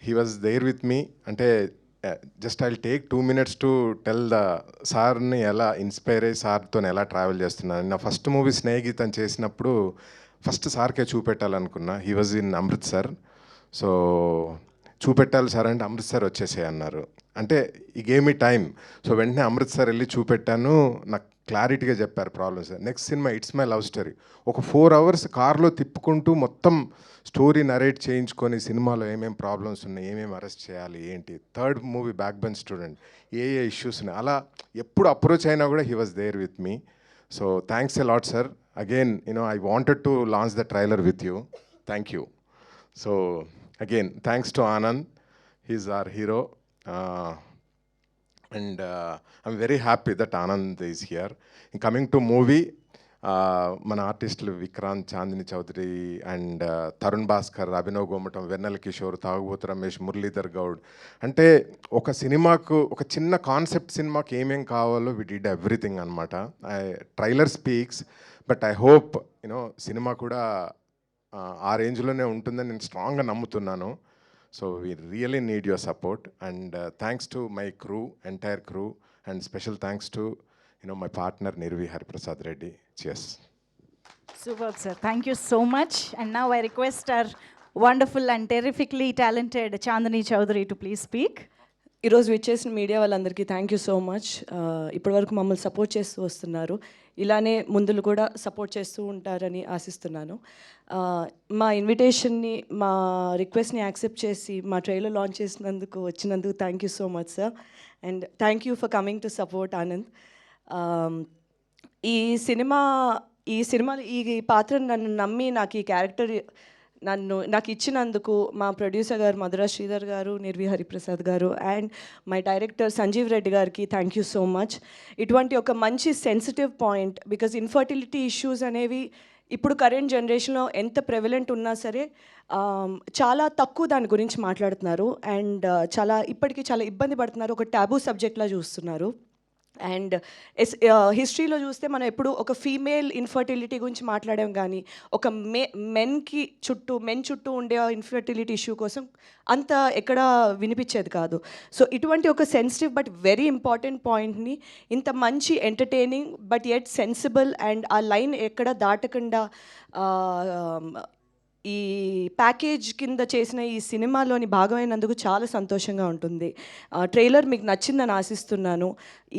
He was there with me. అంటే just I take 2 minutes to tell the సార్ని ఎలా ఇన్స్పైర్ అయ్యి సార్తో ఎలా ట్రావెల్ చేస్తున్నాను. నా ఫస్ట్ మూవీ స్నేహితం చేసినప్పుడు ఫస్ట్ సార్కే చూపెట్టాలనుకున్నా. He was in Amritsar. So చూపెట్టాలి సార్ అంటే అమృత్సర్ వచ్చేసే అన్నారు. అంటే ఈ గేమ్ మీ టైం. సో వెంటనే అమృత్సర్ వెళ్ళి చూపెట్టాను, నాకు క్లారిటీగా చెప్పారు problems. Next cinema it's my love story. ఒక 4 hours కార్లో తిప్పుకుంటూ మొత్తం స్టోరీ నరేట్ చేయించుకొని సినిమాలో ఏమేమి ప్రాబ్లమ్స్ ఉన్నాయి, ఏమేమి అరెస్ట్ చేయాలి, ఏంటి. Third movie back bench student, ఏ ఇష్యూస్ ఉన్నాయి, అలా ఎప్పుడు అప్రోచ్ అయినా కూడా he was there with me. So thanks a lot sir. Again I wanted to launch the trailer with you. Thank you. So again thanks to Anand, he's our hero. And I'm very happy that Anand is here. In coming to movie, మన ఆర్టిస్టులు విక్రాంత్, చాందిని చౌదరి అండ్ తరుణ్ భాస్కర్, అభినవ్ గోమటం, వెన్నెల కిషోర్, తాగుబోతు రమేష్, మురళీధర్ గౌడ్. అంటే ఒక సినిమాకు, ఒక చిన్న కాన్సెప్ట్ సినిమాకి ఏమేం కావాలో వి డిడ్ ఎవ్రీథింగ్ అనమాట. Trailer speaks, but I hope cinema కూడా ఆ రేంజ్లోనే ఉంటుందని నేను స్ట్రాంగ్గా నమ్ముతున్నాను. So we really need your support, and thanks to my crew, entire crew, and special thanks to my partner Nirvi Hariprasad Reddy. Cheers. Super, sir. Thank you so much. And now I request our wonderful and terrifically talented Chandini Chaudhary to please speak. ఈరోజు విచ్చేసిన మీడియా వాళ్ళందరికీ థ్యాంక్ యూ సో మచ్. ఇప్పటివరకు మమ్మల్ని సపోర్ట్ చేస్తూ వస్తున్నారు, ఇలానే ముందులు కూడా సపోర్ట్ చేస్తూ ఉంటారని ఆశిస్తున్నాను. మా ఇన్విటేషన్ని, మా రిక్వెస్ట్ని యాక్సెప్ట్ చేసి మా ట్రైలర్ లాంచ్ వచ్చినందుకు thank you so much sir. And thank you for coming to support Anand. ఈ సినిమాలో ఈ పాత్రను నన్ను నమ్మి నాకు ఈ క్యారెక్టర్ నాకు ఇచ్చినందుకు మా ప్రొడ్యూసర్ గారు మధురా శ్రీధర్ గారు, నిర్వి హరిప్రసాద్ గారు, and my director Sanjeev Reddy గారికి థ్యాంక్ యూ సో మచ్. ఇటువంటి ఒక మంచి sensitive point, because infertility issues అనేవి ఇప్పుడు కరెంట్ జనరేషన్లో ఎంత ప్రెవలెంట్ ఉన్నా సరే చాలా తక్కువ దాని గురించి మాట్లాడుతున్నారు, అండ్ ఇప్పటికీ చాలా ఇబ్బంది పడుతున్నారు, ఒక టాబూ సబ్జెక్ట్లా చూస్తున్నారు. అండ్ హిస్టరీలో చూస్తే మనం ఎప్పుడు ఒక ఫీమేల్ ఇన్ఫర్టిలిటీ గురించి మాట్లాడాం, కానీ ఒక మెన్ చుట్టూ ఉండే ఇన్ఫర్టిలిటీ ఇష్యూ కోసం అంత ఎక్కడ వినిపించేది కాదు. సో ఇటువంటి ఒక సెన్సిటివ్ బట్ వెరీ ఇంపార్టెంట్ పాయింట్ని ఇంత మంచి entertaining but yet sensible and ఆ లైన్ ఎక్కడ దాటకుండా ఈ ప్యాకేజ్ కింద చేసిన ఈ సినిమాలోని భాగమైనందుకు చాలా సంతోషంగా ఉంటుంది. ట్రైలర్ మీకు నచ్చిందని ఆశిస్తున్నాను.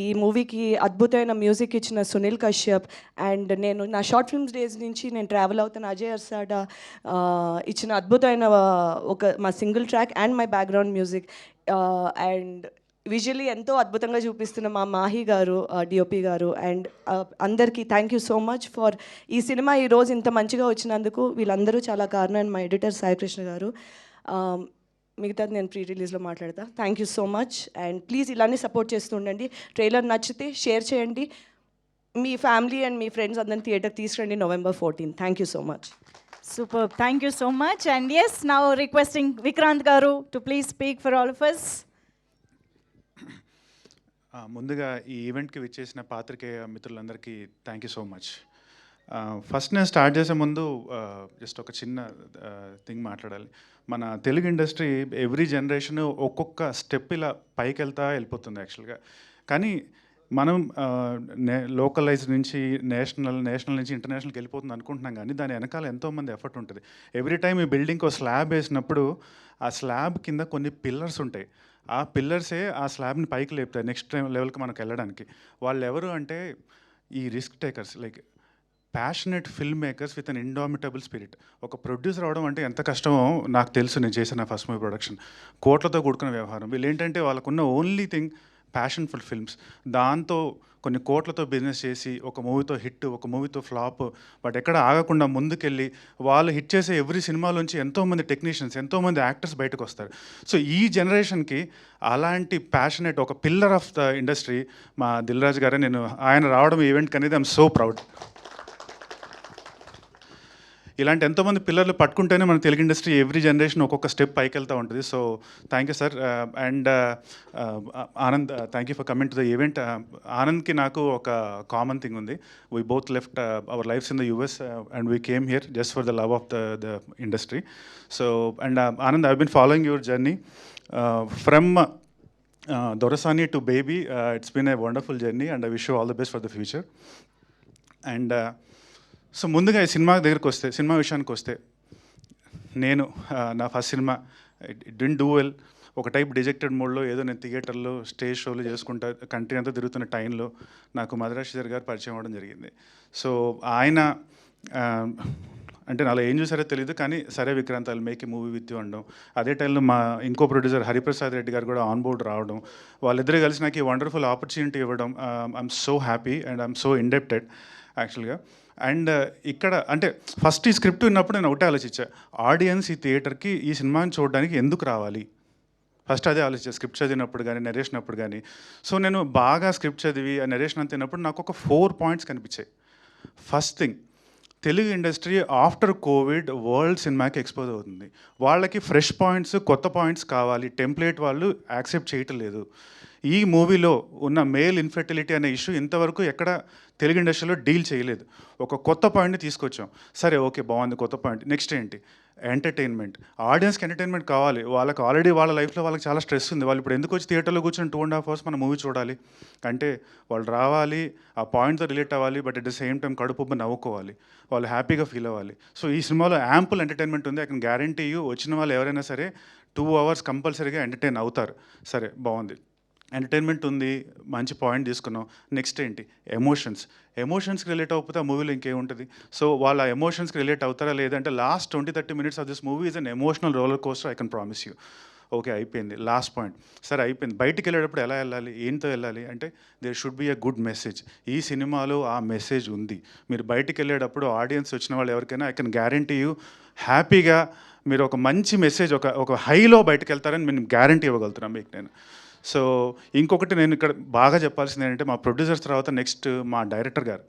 ఈ మూవీకి అద్భుతమైన మ్యూజిక్ ఇచ్చిన సునీల్ కశ్యప్, అండ్ నేను నా షార్ట్ ఫిల్మ్స్ డేస్ నుంచి నేను ట్రావెల్ అవుతున్న అజయ్ అర్సాడా ఇచ్చిన అద్భుతమైన మా single track and my background music, and visually ఎంతో అద్భుతంగా చూపిస్తున్న మా మాహి గారు, డిఓపి గారు, అండ్ అందరికీ thank you so much for ఈ సినిమా ఈరోజు ఇంత మంచిగా వచ్చినందుకు. వీళ్ళందరూ చాలా కారణం. అండ్ మా ఎడిటర్ సాయికృష్ణ గారు. మిగతాది నేను ప్రీ రిలీజ్లో మాట్లాడతా. Thank you so much, and please ఇలానే సపోర్ట్ చేస్తూ ఉండండి. ట్రైలర్ నచ్చితే షేర్ చేయండి, మీ ఫ్యామిలీ అండ్ మీ ఫ్రెండ్స్ అందరిని థియేటర్కి తీసుకురండి November 14. Thank you so much. Super. Thank you so much. And yes, now requesting Vikrant Garu to please speak for all of us. ముందుగా ఈ ఈవెంట్కి విచ్చేసిన పాత్రికేయ మిత్రులందరికీ thank you so much. First నేను స్టార్ట్ చేసే ముందు జస్ట్ ఒక చిన్న థింగ్ మాట్లాడాలి. మన తెలుగు ఇండస్ట్రీ ఎవ్రీ జనరేషన్ ఒక్కొక్క స్టెప్ ఇలా పైకి వెళ్ళిపోతుంది యాక్చువల్గా. కానీ మనం లోకలైజ్ నుంచి నేషనల్ నుంచి ఇంటర్నేషనల్కి వెళ్ళిపోతుంది అనుకుంటున్నాం, కానీ దాని వెనకాల ఎంతోమంది ఎఫర్ట్ ఉంటుంది. ఎవ్రీ టైం ఈ బిల్డింగ్కి స్లాబ్ వేసినప్పుడు ఆ స్లాబ్ కింద కొన్ని పిల్లర్స్ ఉంటాయి. ఆ పిల్లర్సే ఆ స్లాబ్ని పైకి లేపుతాయి నెక్స్ట్ లెవెల్కి మనకు వెళ్ళడానికి. వాళ్ళు ఎవరు అంటే ఈ risk takers, like passionate film makers with an indomitable spirit. ఒక ప్రొడ్యూసర్ అవడం అంటే ఎంత కష్టమో నాకు తెలుసు. నేను చేసిన ఫస్ట్ మూవీ ప్రొడక్షన్ కోట్లతో కూడుకున్న వ్యవహారం. వీళ్ళు ఏంటంటే వాళ్ళకున్న only thing passion full films. దాంతో కొన్ని కోట్లతో బిజినెస్ చేసి ఒక మూవీతో హిట్, ఒక మూవీతో ఫ్లాప్, బట్ ఎక్కడ ఆగకుండా ముందుకెళ్ళి వాళ్ళు హిట్ చేసే ఎవ్రీ సినిమాలోంచి ఎంతోమంది టెక్నీషియన్స్, ఎంతోమంది యాక్టర్స్ బయటకు వస్తారు. సో ఈ జనరేషన్కి అలాంటి ప్యాషనెట్ ఒక పిల్లర్ ఆఫ్ ద ఇండస్ట్రీ మా దిల్ రాజు గారే. ఆయన రావడం ఈవెంట్కి అనేది ఐఎమ్ సో ప్రౌడ్. ఇలాంటి ఎంతోమంది పిల్లర్లు పట్టుకుంటేనే మన తెలుగు ఇండస్ట్రీ ఎవ్రీ జనరేషన్ ఒక్కొక్క స్టెప్ పైకి వెళ్తూ ఉంటుంది. So thank you sir. And Anand, thank you for coming to the event. ఆనంద్కి నాకు ఒక కామన్ థింగ్ ఉంది. We both left our lives in the US and we came here just for the love of the industry. So and Anand, I have been following your journey from Dorasani to Baby. It's been a wonderful journey and I wish you all the best for the future. And so ముందుగా ఈ సినిమా విషయానికి వస్తే, నేను నా first cinema it didn't do well. ఒక టైప్ డిజెక్టెడ్ మోడ్లో ఏదో నేను థియేటర్లో స్టేజ్ షోలు చేసుకుంటా కంట్రీ అంతా తిరుగుతున్న టైంలో నాకు మద్రాస్ శ్రీధర్ గారు పరిచయం అవ్వడం జరిగింది. సో ఆయన అంటే నాలో ఏం చూసారో తెలియదు, కానీ సరే Vikrant I'll make a movie with you అనడం, అదే టైంలో మా ఇంకో ప్రొడ్యూసర్ హరిప్రసాద్ రెడ్డి గారు కూడా ఆన్ బోర్డ్ రావడం, వాళ్ళిద్దరూ కలిసి నాకు ఈ వండర్ఫుల్ ఆపర్చునిటీ ఇవ్వడం, I'm so happy and I'm so indebted యాక్చువల్గా. అండ్ ఇక్కడ అంటే ఫస్ట్ ఈ స్క్రిప్ట్ విన్నప్పుడు నేను ఒకటే ఆలోచించా, ఆడియన్స్ ఈ థియేటర్కి ఈ సినిమాని చూడడానికి ఎందుకు రావాలి, ఫస్ట్ అదే ఆలోచించా స్క్రిప్ట్ చదివినప్పుడు కానీ నెరేషన్ అప్పుడు కానీ. సో నేను బాగా స్క్రిప్ట్ చదివి ఆ నెరేషన్ అంతా విన్నప్పుడు నాకు ఒక 4 పాయింట్స్ కనిపించాయి. First thing, Telugu industry after Covid world సినిమాకి ఎక్స్పోజ్ అవుతుంది. వాళ్ళకి ఫ్రెష్ పాయింట్స్, కొత్త పాయింట్స్ కావాలి. టెంప్లెట్ వాళ్ళు యాక్సెప్ట్ చేయటం లేదు. ఈ మూవీలో ఉన్న మేల్ ఇన్ఫెర్టిలిటీ అనే ఇష్యూ ఇంతవరకు ఎక్కడ తెలుగు ఇండస్ట్రీలో డీల్ చేయలేదు. ఒక కొత్త పాయింట్ని తీసుకొచ్చాం. సరే ఓకే బాగుంది కొత్త పాయింట్. నెక్స్ట్ ఏంటి, ఎంటర్టైన్మెంట్. ఆడియన్స్కి ఎంటర్టైన్మెంట్ కావాలి. వాళ్ళకి ఆల్రెడీ వాళ్ళ లైఫ్లో వాళ్ళకి చాలా స్ట్రెస్ ఉంది. వాళ్ళు ఇప్పుడు ఎందుకు వచ్చి థియేటర్లో కూర్చొని 2.5 hours మన మూవీ చూడాలి అంటే, వాళ్ళు రావాలి, ఆ పాయింట్తో రిలేట్ అవ్వాలి, but at the same time కడుపు నవ్వుకోవాలి, వాళ్ళు హ్యాపీగా ఫీల్ అవ్వాలి. సో ఈ సినిమాలో యాంపుల్ ఎంటర్టైన్మెంట్ ఉంది. ఐ కెన్ గ్యారంటీ యూ, వచ్చిన వాళ్ళు ఎవరైనా సరే 2 hours కంపల్సరీగా ఎంటర్టైన్ అవుతారు. సరే బాగుంది, ఎంటర్టైన్మెంట్ ఉంది, మంచి పాయింట్ తీసుకున్నాం. నెక్స్ట్ ఏంటి, ఎమోషన్స్కి రిలేట్ అవ్వకపోతే ఆ మూవీలో ఇంకేముంటుంది. సో వాళ్ళ ఎమోషన్స్కి రిలేట్ అవుతారా లేదంటే last 20-30 minutes of this movie is an emotional roller coaster, I can promise you. Okay అయిపోయింది, లాస్ట్ పాయింట్. సరే అయిపోయింది, బయటికి వెళ్ళేటప్పుడు ఎలా వెళ్ళాలి, ఏంతో వెళ్ళాలి అంటే, there should be a good message. ఈ సినిమాలో ఆ మెసేజ్ ఉంది. మీరు బయటికి వెళ్ళేటప్పుడు ఆడియన్స్ వచ్చిన వాళ్ళు ఎవరికైనా ఐ కెన్ గ్యారంటీ యూ హ్యాపీగా మీరు ఒక మంచి మెసేజ్, ఒక హైలో బయటకు వెళ్తారని నేను గ్యారంటీ ఇవ్వగలుగుతున్నాను మీకు నేను. సో ఇంకొకటి నేను ఇక్కడ బాగా చెప్పాల్సింది ఏంటంటే, మా ప్రొడ్యూసర్స్ తర్వాత నెక్స్ట్ మా డైరెక్టర్ గారు.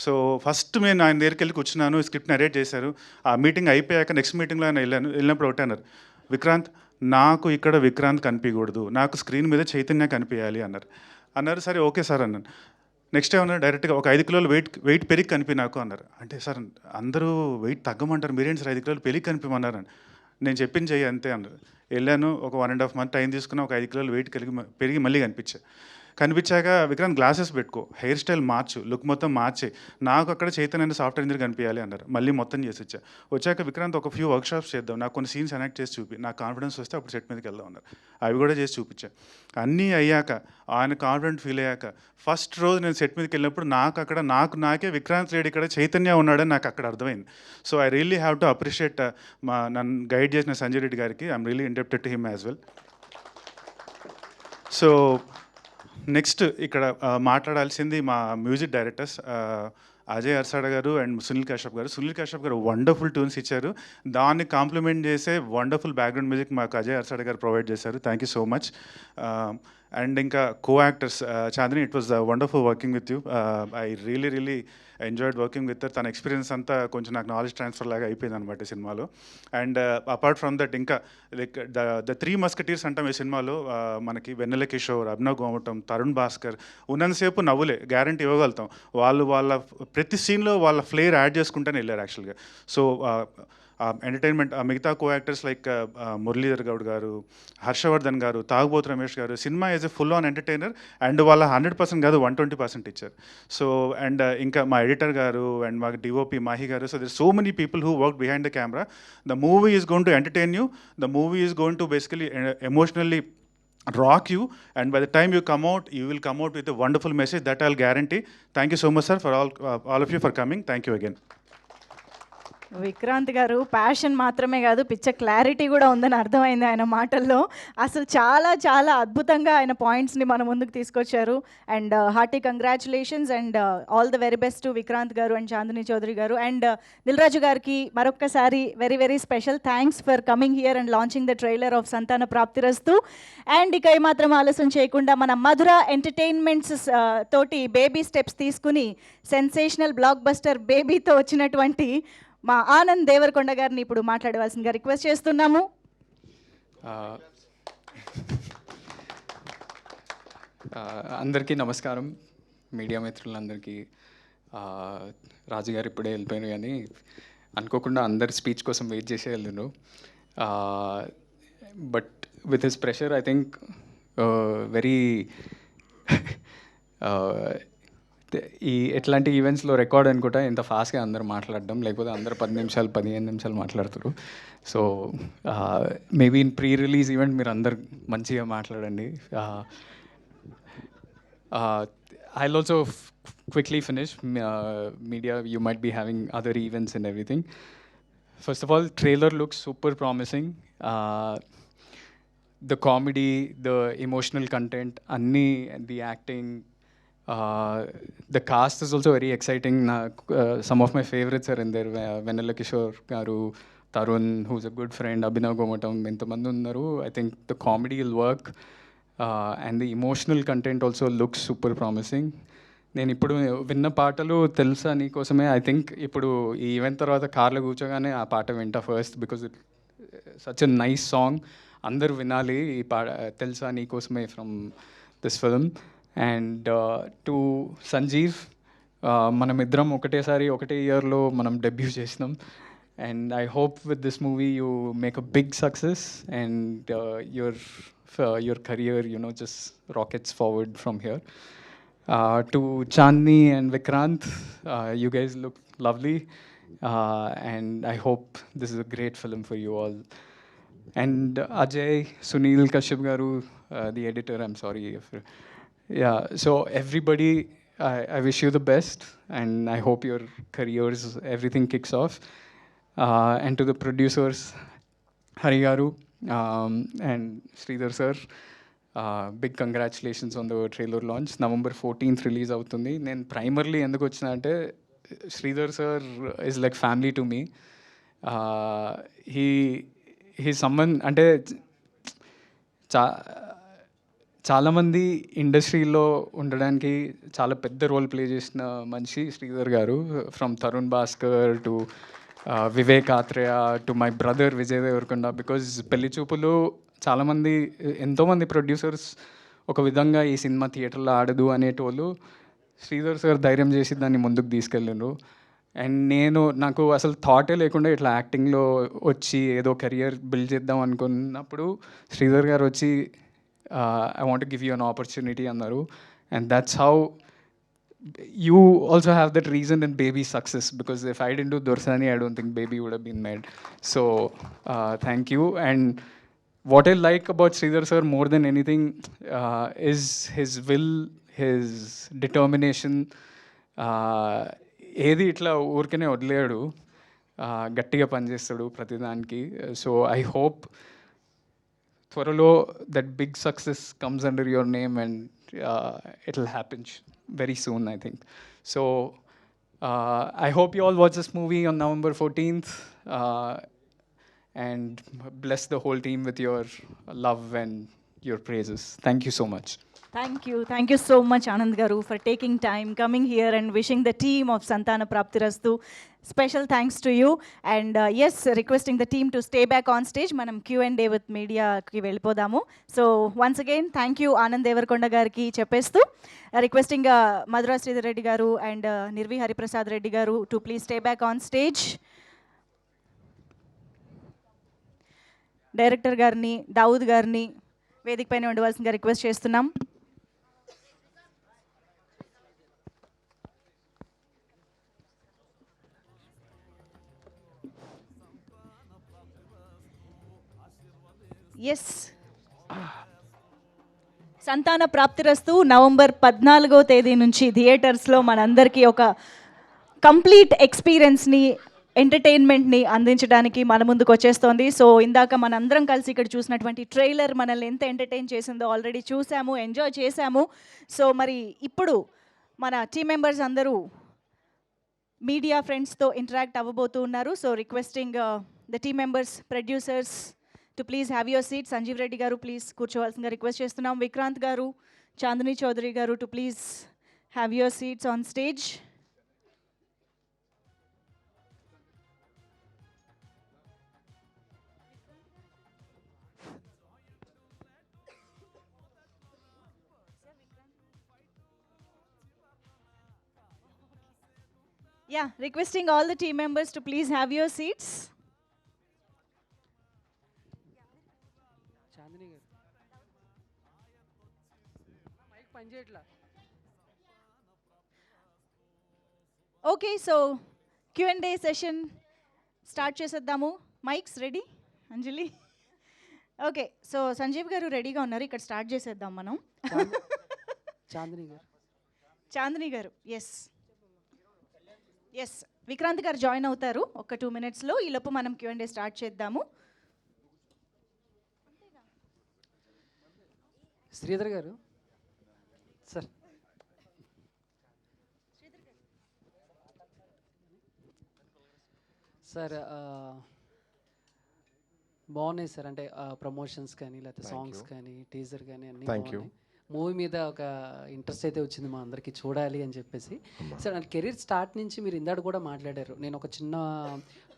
సో ఫస్ట్ నేను ఆయన దగ్గరికి వెళ్ళి కూర్చున్నాను, స్క్రిప్ట్ నరేట్ చేశారు. ఆ మీటింగ్ అయిపోయాక నెక్స్ట్ మీటింగ్లో ఆయన వెళ్ళినప్పుడు ఒకటే అన్నారు, విక్రాంత్ నాకు ఇక్కడ విక్రాంత్ కనిపించకూడదు, నాకు స్క్రీన్ మీద చైతన్య కనిపించాలి అన్నారు. సరే ఓకే సార్ అన్నాను. నెక్స్ట్ ఏమన్నారు డైరెక్ట్గా, ఒక 5 kilos వెయిట్ పెరిగి కనిపి నాకు అన్నారు. అంటే సార్ అందరూ వెయిట్ తగ్గమంటారు, మీరేంటి సార్ 5 kilos పెరిగి కనిపించమన్నారు. నేను చెప్పింది చెయ్యి అంతే అన్నారు. వెళ్ళాను, ఒక 1.5 month టైం తీసుకున్నా, ఒక 5 kilos వెయిట్ పెరిగి మళ్ళీ కనిపించాక విక్రాంత్ గ్లాసెస్ పెట్టుకో, హెయిర్ స్టైల్ మార్చు, లుక్ మొత్తం మార్చే, నాకు అక్కడ చైతన్య సాఫ్ట్వేర్ ఇంజనీర్ కనిపించాలి అన్నారు. మళ్ళీ మొత్తం చేసి వచ్చాక విక్రాంత్ ఒక ఫ్యూ వర్క్షాప్స్ చేద్దాం, నాకు కొన్ని సీన్స్ ఎనాక్ట్ చేసి చూపి, నాకు కాన్ఫిడెన్స్ వస్తే అప్పుడు సెట్ మీదకి వెళ్దాం అన్నారు. అవి కూడా చేసి చూపించా. అన్నీ అయ్యాక ఆయన కాన్ఫిడెంట్ ఫీల్ అయ్యాక ఫస్ట్ రోజు నేను సెట్ మీదకి వెళ్ళినప్పుడు నాకే విక్రాంత్ రెడ్డి ఇక్కడ చైతన్య ఉన్నాడని నాకు అక్కడ అర్థమైంది. So I really have to appreciate నన్ను గైడ్ చేసిన సంజయ్ రెడ్డి గారికి. I'm really indebted to him as well. So next ఇక్కడ మాట్లాడాల్సింది మా మ్యూజిక్ డైరెక్టర్స్ అజయ్ అర్సాడ గారు అండ్ సునీల్ కశ్యప్ గారు. సునీల్ కశ్యప్ గారు వండర్ఫుల్ ట్యూన్స్ ఇచ్చారు, దాన్ని కాంప్లిమెంట్ చేసే వండర్ఫుల్ బ్యాక్గ్రౌండ్ మ్యూజిక్ మాకు అజయ్ అర్సాడ గారు ప్రొవైడ్ చేశారు. Thank you so much. And ఇంకా co actors Chandini, it was wonderful working with you. I really enjoyed working with తన ఎక్స్పీరియన్స్ అంతా కొంచెం నాకు నాలెడ్జ్ ట్రాన్స్ఫర్ లాగా అయిపోయింది అనమాట ఈ సినిమాలో. అండ్ అపార్ట్ ఫ్రమ్ దట్ ఇంకా లైక్ ద 3 Musketeers అంటాం ఈ సినిమాలో. మనకి వెన్నెల కిషోర్, అభినవ్ గోమటం, తరుణ్ భాస్కర్ ఉన్నంతసేపు నవ్వులే, గ్యారంటీ ఇవ్వగలుగుతాం. వాళ్ళ ప్రతి సీన్లో వాళ్ళ ఫ్లేర్ యాడ్ చేసుకుంటూనే వెళ్ళారు యాక్చువల్గా. సో ఎంటర్టైన్మెంట్ మిగతా co actors like Muralidhar Goud గారు, హర్షవర్ధన్ గారు, తాగుబోతు రమేష్ గారు, cinema is a full on entertainer. And వాళ్ళ 100% కాదు 120% ఇచ్చారు. సో అండ్ ఇంకా మా ఎడిటర్ గారు అండ్ మా డిఓపి మాహి గారు. So there so many people who work behind the camera. The movie is going to entertain you, the movie is going to basically emotionally rock you, and by the time you come out, you will come out with a wonderful message, that I'll guarantee. Thank you so much sir for all of you for coming. Thank you again. Vikrant గారు ప్యాషన్ మాత్రమే కాదు, పిచ్చ క్లారిటీ కూడా ఉందని అర్థమైంది ఆయన మాటల్లో. అసలు చాలా అద్భుతంగా ఆయన పాయింట్స్ని మన ముందుకు తీసుకొచ్చారు. And hearty congratulations and all the very best to Vikrant గారు అండ్ చాందిని చౌదరి గారు. అండ్ దిల్ రాజు గారికి మరొక్కసారి very special thanks for coming here and launching the trailer of Santhana ప్రాప్తిరస్తు. And ఇక ఏమాత్రం ఆలస్యం చేయకుండా మన మధుర ఎంటర్టైన్మెంట్స్ తోటి బేబీ స్టెప్స్ తీసుకుని సెన్సేషనల్ బ్లాక్ బస్టర్ బేబీతో వచ్చినటువంటి మా ఆనంద్ దేవరకొండ గారిని ఇప్పుడు మాట్లాడవలసిందిగా రిక్వెస్ట్ చేస్తున్నాము. అందరికీ నమస్కారం, మీడియా మిత్రులందరికీ. రాజుగారు ఇప్పుడే వెళ్ళిపోయాను, కానీ అనుకోకుండా అందరి స్పీచ్ కోసం వెయిట్ చేసే వెళ్ళను. But with his pressure I think very ఈ ఎట్లాంటి ఈవెంట్స్లో రికార్డ్ అనుకుంటా ఇంత ఫాస్ట్గా అందరూ మాట్లాడడం, లేకపోతే అందరూ 10 నిమిషాలు 15 నిమిషాలు మాట్లాడుతారు. So maybe in pre release event మీరు అందరు మంచిగా మాట్లాడండి. I'll also quickly finish. Media, you might be having other events and everything. First of all, trailer looks super promising. The comedy, the emotional content, the acting, the cast is also very exciting. Some of my favorites are in there. Venala Kishore garu, Tarun, who's a good friend, Abhinav Gomatam, ఇంతమంది ఉన్నారు. I think the comedy will work. And the emotional content also looks super promising. నేను ఇప్పుడు విన్న పాటలు తెలుసా నీకోసమే. ఐ థింక్ ఇప్పుడు ఈ ఈవెంట్ తర్వాత కార్లో కూర్చోగానే ఆ పాట వింటా first, because it such a nice song. అందరూ వినాలి ఈ పాట, తెలుసా నీకోసమే, from this film. And to Sanjeev, మనమిద్దరం ఒకటేసారి ఒకటే ఇయర్లో మనం డెబ్యూ చేసినాం. And I hope with this movie you make a big success and your career, just rockets forward from here. To Chandni and Vikrant, you guys look lovely, and I hope this is a great film for you all. And Ajay, Sunil Kashyap garu, the editor, I'm sorry if... Yeah, so everybody, I wish you the best, and I hope your careers, everything kicks off. And to the producers, Hari Garu and Sridhar sir, big congratulations on the trailer launch. November 14th release అవుతుంది. నేను ప్రైమర్లీ ఎందుకు వచ్చిన అంటే, Sridhar sir is like family to me. He someone అంటే చాలామంది ఇండస్ట్రీలో ఉండడానికి చాలా పెద్ద రోల్ ప్లే చేసిన మనిషి శ్రీధర్ గారు. From Tarun Bhaskar to Vivek Athreya to my brother Vijay Deverakonda. Because Pelli Choopulu చాలామంది, ఎంతోమంది ప్రొడ్యూసర్స్ ఒక విధంగా ఈ సినిమా థియేటర్లో ఆడదు అనేటోళ్ళు, శ్రీధర్ సార్ ధైర్యం చేసి దాన్ని ముందుకు తీసుకెళ్ళిండ్రు. అండ్ నాకు అసలు థాటే లేకుండా ఇట్లా యాక్టింగ్లో వచ్చి ఏదో కెరియర్ బిల్డ్ చేద్దాం అనుకున్నప్పుడు శ్రీధర్ గారు వచ్చి I want to give you an opportunity అన్నారు. And that's how you also have that reason in Baby's success, because if I didn't do Dorsani, I don't think Baby would have been made. So thank you. And what I like about Sridhar sir more than anything is his will, his determination. ఏది ఇట్లా ఊరికనే వదిలేడు, గట్టిగా పనిచేస్తాడు ప్రతిదానికి. సో ఐ హోప్ త్వరలో that big success comes under your name, and it will happen very soon, I think. So I hope you all watch this movie on November 14th, and bless the whole team with your love and your praises. Thank you so much. Thank you so much, Anand garu, for taking time, coming here and wishing the team of Santana Praptirastu. Special thanks to you. And yes, requesting the team to stay back on stage. Manam Q&A with media ki vellipodamu. So once again, thank you Anand Devarkonda gariki cheppestu. Requesting Madhura Sridhar Reddy garu and Nirvi Hariprasad Reddy garu to please stay back on stage. Director garni, Daud garni వేదిక పైన ఉండవలసిందిగా రిక్వెస్ట్ చేస్తున్నాం. ఎస్, సంతాన ప్రాప్తిరస్తు నవంబర్ 14వ తేదీ నుంచి థియేటర్స్లో మనందరికీ ఒక కంప్లీట్ ఎక్స్పీరియన్స్ని, ఎంటర్టైన్మెంట్ని అందించడానికి మన ముందుకు వచ్చేస్తోంది. సో ఇందాక మనందరం కలిసి ఇక్కడ చూసినటువంటి ట్రైలర్ మనల్ని ఎంత ఎంటర్టైన్ చేసిందో ఆల్రెడీ చూసాము, ఎంజాయ్ చేశాము. సో మరి ఇప్పుడు మన టీమ్ మెంబర్స్ అందరూ మీడియా ఫ్రెండ్స్తో ఇంటరాక్ట్ అవ్వబోతూ ఉన్నారు. So requesting the team members, producers to please have your seat. Sanjeev Reddy గారు ప్లీజ్ కూర్చోవలసిందిగా రిక్వెస్ట్ చేస్తున్నాం. విక్రాంత్ గారు, చాందిని చౌదరి గారు to please have your seats on stage. Yeah, requesting all the team members to please have your seats. Okay, so Q&A session start చేసేద్దాము. Mics ready Anjali? Okay, so Sanjeev garu రెడీగా ఉన్నారు, ఇక్కడ స్టార్ట్ చేసేద్దాం మనం. చాందిని గారు. చాందిని గారు, ఎస్ ఎస్. విక్రాంత్ గారు జాయిన్ అవుతారు ఒక 2 minutesలో. ఈలోపు మనం Q&A స్టార్ట్ చేద్దాము. శ్రీధర్ గారు సార్. సార్ బాగున్నాయి సార్, అంటే ప్రమోషన్స్ కానీ లేకపోతే సాంగ్స్ కానీ టీజర్ కానీ అన్నీ బాగున్నాయి. మూవీ మీద ఒక ఇంట్రెస్ట్ అయితే వచ్చింది మా అందరికీ చూడాలి అని చెప్పేసి. సార్ నా కెరీర్ స్టార్ట్ నుంచి మీరు ఇందాక కూడా మాట్లాడారు, నేను ఒక చిన్న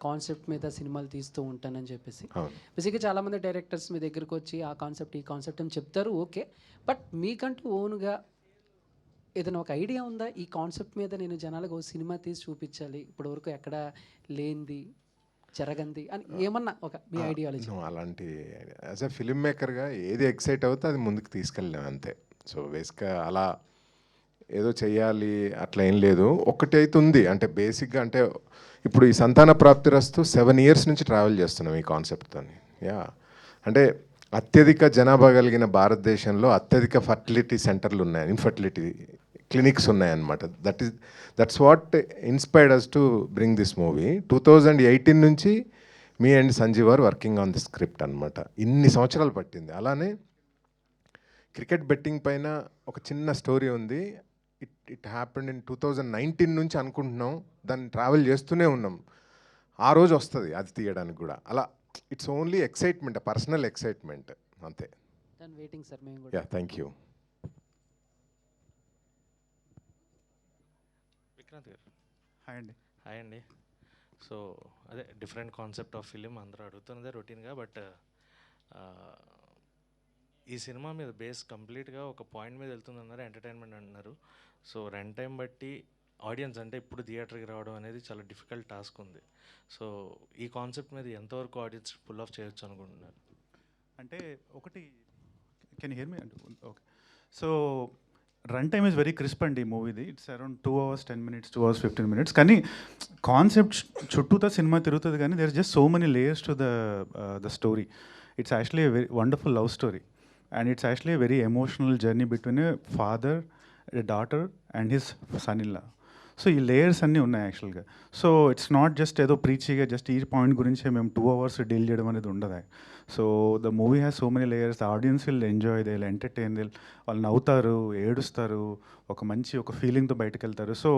కాన్సెప్ట్ మీద సినిమాలు తీస్తూ ఉంటానని చెప్పేసి. బేసిక్గా చాలామంది డైరెక్టర్స్ మీ దగ్గరికి వచ్చి ఆ కాన్సెప్ట్ ఈ కాన్సెప్ట్ అని చెప్తారు, ఓకే. బట్ మీకంటూ ఓన్గా ఏదైనా ఒక ఐడియా ఉందా, ఈ కాన్సెప్ట్ మీద నేను జనాలకు ఒక సినిమా తీసి చూపించాలి, ఇప్పటివరకు ఎక్కడ లేనిది జరగంది అని ఏమన్నా ఒక మీ ఐడియాలజీ? అలాంటి యాజ్ ఎ ఫిల్మ్ మేకర్గా ఏది ఎక్సైట్ అవుతే అది ముందుకు తీసుకెళ్ళాం అంతే. సో బేసిక్గా అలా ఏదో చెయ్యాలి అట్లా ఏం లేదు. ఒకటైతే ఉంది, అంటే బేసిక్గా అంటే ఇప్పుడు ఈ సంతాన ప్రాప్తిరస్తు 7 years నుంచి ట్రావెల్ చేస్తున్నాం ఈ కాన్సెప్ట్తో. యా, అంటే అత్యధిక జనాభా కలిగిన భారతదేశంలో అత్యధిక ఫర్టిలిటీ సెంటర్లు ఉన్నాయి, ఇన్ఫర్టిలిటీ క్లినిక్స్ ఉన్నాయన్నమాట. That's what inspired us to bring this movie. 2018 నుంచి మీ and Sanjeev are working on the script అనమాట. ఇన్ని సంవత్సరాలు పట్టింది. అలానే క్రికెట్ బెట్టింగ్ పైన ఒక చిన్న స్టోరీ ఉంది. ఇట్ హ్యాపెండ్ ఇన్ 2019 నుంచి అనుకుంటున్నాం, దాన్ని ట్రావెల్ చేస్తూనే ఉన్నాం. ఆ రోజు వస్తుంది అది తీయడానికి కూడా. అలా it's only excitement, personal excitement అంతే. వెయిటింగ్ సార్ మేము కూడా. Yeah, thank you. విక్రాంత్ గారు. హాయ్ అండి. హాయ్ అండి. సో అదే డిఫరెంట్ కాన్సెప్ట్ ఆఫ్ ఫిలిం అందరూ అడుగుతున్నదే రొటీన్గా. బట్ ఈ సినిమా మీద బేస్ కంప్లీట్గా ఒక పాయింట్ మీద వెళ్తుందన్నారు, ఎంటర్టైన్మెంట్ అంటున్నారు. సో రన్ టైం బట్టి ఆడియన్స్ అంటే ఇప్పుడు థియేటర్కి రావడం అనేది చాలా డిఫికల్ట్ టాస్క్ ఉంది. సో ఈ కాన్సెప్ట్ మీద ఎంతవరకు ఆడియన్స్ పుల్ ఆఫ్ చేయొచ్చు అనుకుంటున్నారు? అంటే ఒకటి, can hear me? Okay. So run time is very crisp అండి ఈ మూవీది. It's around 2 hours 10 minutes, 2 hours 15 minutes. కానీ కాన్సెప్ట్ చుట్టూతో సినిమా తిరుగుతుంది, కానీ there is just so many layers to the story. It's actually a very wonderful love story, and it's actually a very emotional journey between a father, a daughter and his son in law. So ఈ లేయర్స్ అన్నీ ఉన్నాయి యాక్చువల్గా. సో ఇట్స్ నాట్ జస్ట్ ఏదో ప్రీచిగా జస్ట్ ఈ పాయింట్ గురించే మేము 2 hours డీల్ చేయడం అనేది ఉండదు. So the movie has so many layers. The audience will enjoy, they will entertain, వాళ్ళు నవ్వుతారు, ఏడుస్తారు, ఒక ఫీలింగ్తో బయటకు వెళ్తారు. సో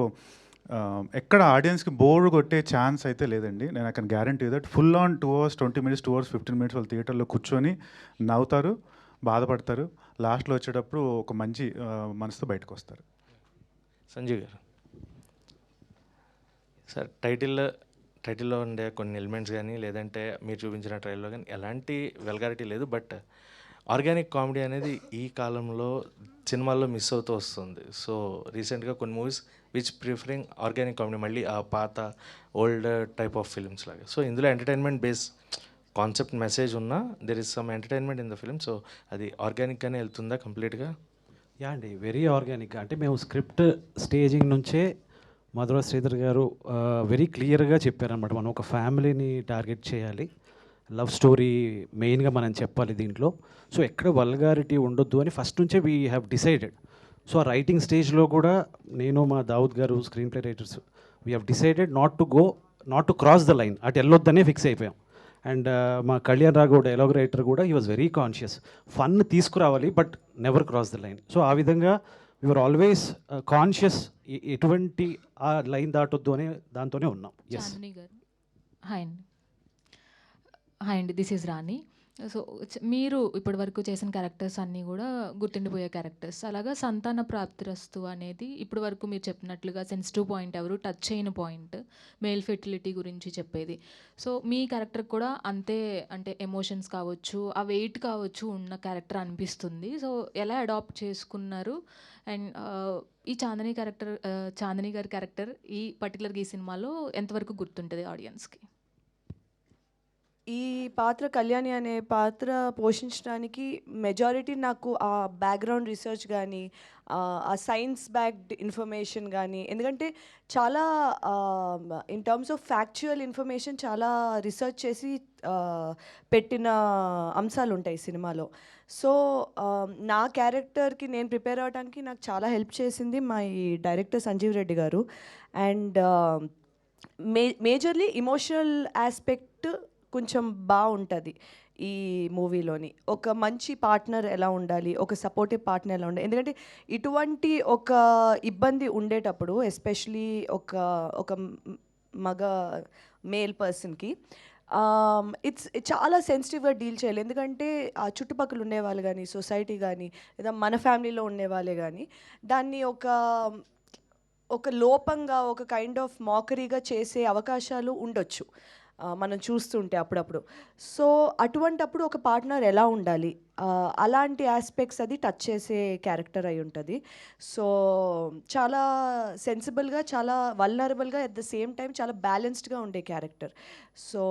ఎక్కడ ఆడియన్స్కి బోర్ కొట్టే ఛాన్స్ అయితే లేదండి. నేను I can guarantee that full on 2 hours 20 minutes, 2 hours 15 minutes వాళ్ళు థియేటర్లో కూర్చొని నవ్వుతారు, బాధపడతారు, లాస్ట్లో వచ్చేటప్పుడు ఒక మంచి మనసుతో బయటకు వస్తారు. సంజయ్ గారు సార్, టైటిల్లో ఉండే కొన్ని ఎలిమెంట్స్ కానీ లేదంటే మీరు చూపించిన ట్రైల్లో కానీ ఎలాంటి వెల్గారిటీ లేదు. బట్ ఆర్గానిక్ కామెడీ అనేది ఈ కాలంలో సినిమాల్లో మిస్ అవుతూ వస్తుంది. సో రీసెంట్గా కొన్ని movies which preferring organic comedy, మళ్ళీ ఆ పాత ఓల్డ్ టైప్ ఆఫ్ ఫిల్మ్స్ లాగా. సో ఇందులో ఎంటర్టైన్మెంట్ బేస్ కాన్సెప్ట్ మెసేజ్ ఉన్నా there is some entertainment in the film. So అది ఆర్గానిక్గానే వెళ్తుందా కంప్లీట్గా? యా అండి, వెరీ ఆర్గానిక్. అంటే మేము స్క్రిప్ట్ స్టేజింగ్ నుంచే మధుర శ్రీధర్ గారు వెరీ క్లియర్గా చెప్పారనమాట. మనం ఒక ఫ్యామిలీని టార్గెట్ చేయాలి, లవ్ స్టోరీ మెయిన్గా మనం చెప్పాలి దీంట్లో. సో ఎక్కడ వల్గారిటీ ఉండొద్దు అని ఫస్ట్ నుంచే వీ హ్యావ్ డిసైడెడ్. సో ఆ రైటింగ్ స్టేజ్లో కూడా నేను, మా Dawood garu, screenplay writers, we have decided not to cross the line, అటు వెళ్ళొద్దనే ఫిక్స్ అయిపోయాం. అండ్ మా కళ్యాణ్ రాఘవ్ డైలాగ్ రైటర్ కూడా he was very conscious, fun తీసుకురావాలి but never cross the line. So ఆ విధంగా యువర్ ఆల్వేస్ కాన్షియస్, ఎటువంటి ఆ లైన్ దాటొద్దు అనే దాంతోనే ఉన్నాం. చాందిని గారు. హాయ్ అండి, దిస్ ఈజ్ రాణి. సో మీరు ఇప్పటి వరకు చేసిన క్యారెక్టర్స్ అన్నీ కూడా గుర్తుండిపోయే క్యారెక్టర్స్. అలాగా సంతాన ప్రాప్తిరస్తు అనేది ఇప్పటి వరకు మీరు చెప్పినట్లుగా సెన్సిటివ్ పాయింట్, ఎవరు టచ్ చేయని పాయింట్, మేల్ ఫెర్టిలిటీ గురించి చెప్పేది. సో మీ క్యారెక్టర్ కూడా అంతే, అంటే ఎమోషన్స్ కావచ్చు, ఆ వెయిట్ కావచ్చు ఉన్న క్యారెక్టర్ అనిపిస్తుంది. సో ఎలా అడాప్ట్ చేసుకున్నారు? అండ్ ఈ చాందిని గారి క్యారెక్టర్ ఈ పర్టికులర్గా ఈ సినిమాలో ఎంతవరకు గుర్తుంటుంది ఆడియన్స్కి? ఈ పాత్ర కళ్యాణి అనే పాత్ర పోషించడానికి మెజారిటీ నాకు ఆ బ్యాక్గ్రౌండ్ రీసెర్చ్ కానీ ఆ సైన్స్ బ్యాక్డ్ ఇన్ఫర్మేషన్ కానీ, ఎందుకంటే చాలా in terms of factual information చాలా రీసెర్చ్ చేసి పెట్టిన అంశాలు ఉంటాయి సినిమాలో. సో నా క్యారెక్టర్కి నేను ప్రిపేర్ అవ్వడానికి నాకు చాలా హెల్ప్ చేసింది మా ఈ డైరెక్టర్ సంజీవ్ రెడ్డి గారు. అండ్ మేజర్లీ ఇమోషనల్ ఆస్పెక్ట్ కొంచెం బాగుంటుంది ఈ మూవీలోని. ఒక మంచి పార్ట్నర్ ఎలా ఉండాలి, ఒక సపోర్టివ్ పార్ట్నర్ ఎలా ఉండాలి, ఎందుకంటే ఇటువంటి ఒక ఇబ్బంది ఉండేటప్పుడు ఎస్పెషలీ ఒక మగ మేల్ పర్సన్కి ఇట్స్ చాలా సెన్సిటివ్గా డీల్ చేయాలి. ఎందుకంటే ఆ చుట్టుపక్కల ఉండేవాళ్ళు కానీ, సొసైటీ కానీ, లేదా మన ఫ్యామిలీలో ఉండేవాళ్ళే కానీ దాన్ని ఒక లోపంగా, ఒక కైండ్ ఆఫ్ మాకరీగా చేసే అవకాశాలు ఉండొచ్చు మనం చూస్తుంటే అప్పుడప్పుడు. సో అటువంటప్పుడు ఒక పార్ట్నర్ ఎలా ఉండాలి, అలాంటి ఆస్పెక్ట్స్ అది టచ్ చేసే క్యారెక్టర్ అయి ఉంటుంది. సో చాలా సెన్సిబుల్గా, చాలా వల్నరబుల్గా, అట్ ద సేమ్ టైం చాలా బ్యాలెన్స్డ్గా ఉండే క్యారెక్టర్. సో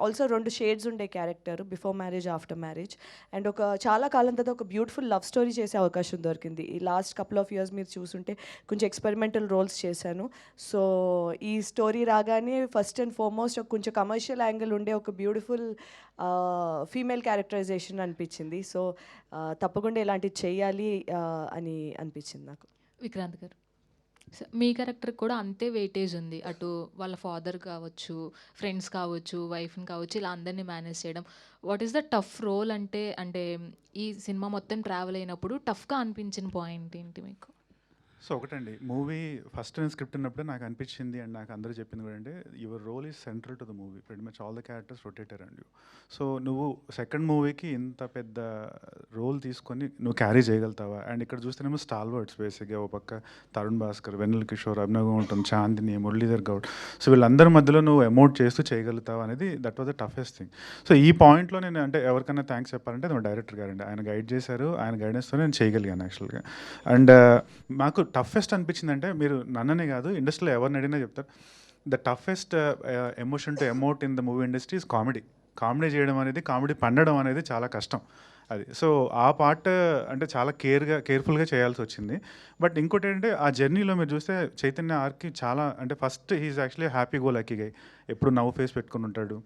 ఆల్సో 2 షేడ్స్ ఉండే character, before marriage, after marriage. And చాలా కాలం తర్వాత ఒక బ్యూటిఫుల్ లవ్ స్టోరీ చేసే అవకాశం దొరికింది. ఈ లాస్ట్ కపుల్ ఆఫ్ ఇయర్స్ మీరు చూసుంటే కొంచెం ఎక్స్పెరిమెంటల్ రోల్స్ చేశాను. సో ఈ స్టోరీ రాగానే ఫస్ట్ అండ్ ఫార్మోస్ట్ కొంచెం కమర్షియల్ యాంగిల్ ఉండే ఒక బ్యూటిఫుల్ ఫీమేల్ క్యారెక్టరైజేషన్ అనిపించింది. సో తప్పకుండా ఇలాంటివి చేయాలి అని అనిపించింది నాకు. విక్రాంత్ గారు, మీ క్యారెక్టర్ కూడా అంతే వెయిటేజ్ ఉంది. అటు వాళ్ళ ఫాదర్ కావచ్చు, ఫ్రెండ్స్ కావచ్చు, వైఫ్ని కావచ్చు, ఇలా అందరినీ మేనేజ్ చేయడం. What is the tough role అంటే ఈ సినిమా మొత్తం ట్రావెల్ అయినప్పుడు టఫ్గా అనిపించిన పాయింట్ ఏంటి మీకు? సో ఒకటండి, మూవీ ఫస్ట్ నేను స్క్రిప్ట్ ఉన్నప్పుడే నాకు అనిపించింది, అండ్ నాకు అందరూ చెప్పింది కూడా అంటే your role is central to the movie, very much all the characters rotate around you. So నువ్వు సెకండ్ మూవీకి ఇంత పెద్ద రోల్ తీసుకొని నువ్వు క్యారీ చేయగలుగుతావా? అండ్ ఇక్కడ చూస్తేనేమో స్టాల్వర్డ్స్ బేసిక్గా, ఒక పక్క తరుణ్ భాస్కర్, వెన్నెల కిషోర్, అభినవ్ గౌతమ్, చాందిని, మురళీధర్ గౌడ్, సో వీళ్ళందరి మధ్యలో నువ్వు ఎమోట్ చేస్తూ చేయగలుగుతావా అనేది that was the toughest thing. So ఈ పాయింట్లో నేను అంటే ఎవరికైనా థ్యాంక్స్ చెప్పాలంటే మా డైరెక్టర్ గారండి. ఆయన గైడ్ చేశారు, ఆయన గైడెన్స్తో నేను చేయగలిగాను యాక్చువల్గా. అండ్ మాకు టఫెస్ట్ అనిపించింది అంటే, మీరు నన్ననే కాదు ఇండస్ట్రీలో ఎవరిని అడిగినా చెప్తారు, the toughest emotion to emote in the movie industry is comedy. Comedy చేయడం అనేది, కామెడీ పండడం అనేది చాలా కష్టం అది. సో ఆ పార్ట్ అంటే చాలా కేర్ఫుల్గా చేయాల్సి వచ్చింది. బట్ ఇంకోటి ఏంటంటే, ఆ జర్నీలో మీరు చూస్తే చైతన్య ఆర్కి చాలా అంటే first he's actually happy go lucky guy, ఎప్పుడు నవ్వు ఫేస్ పెట్టుకుని ఉంటాడు.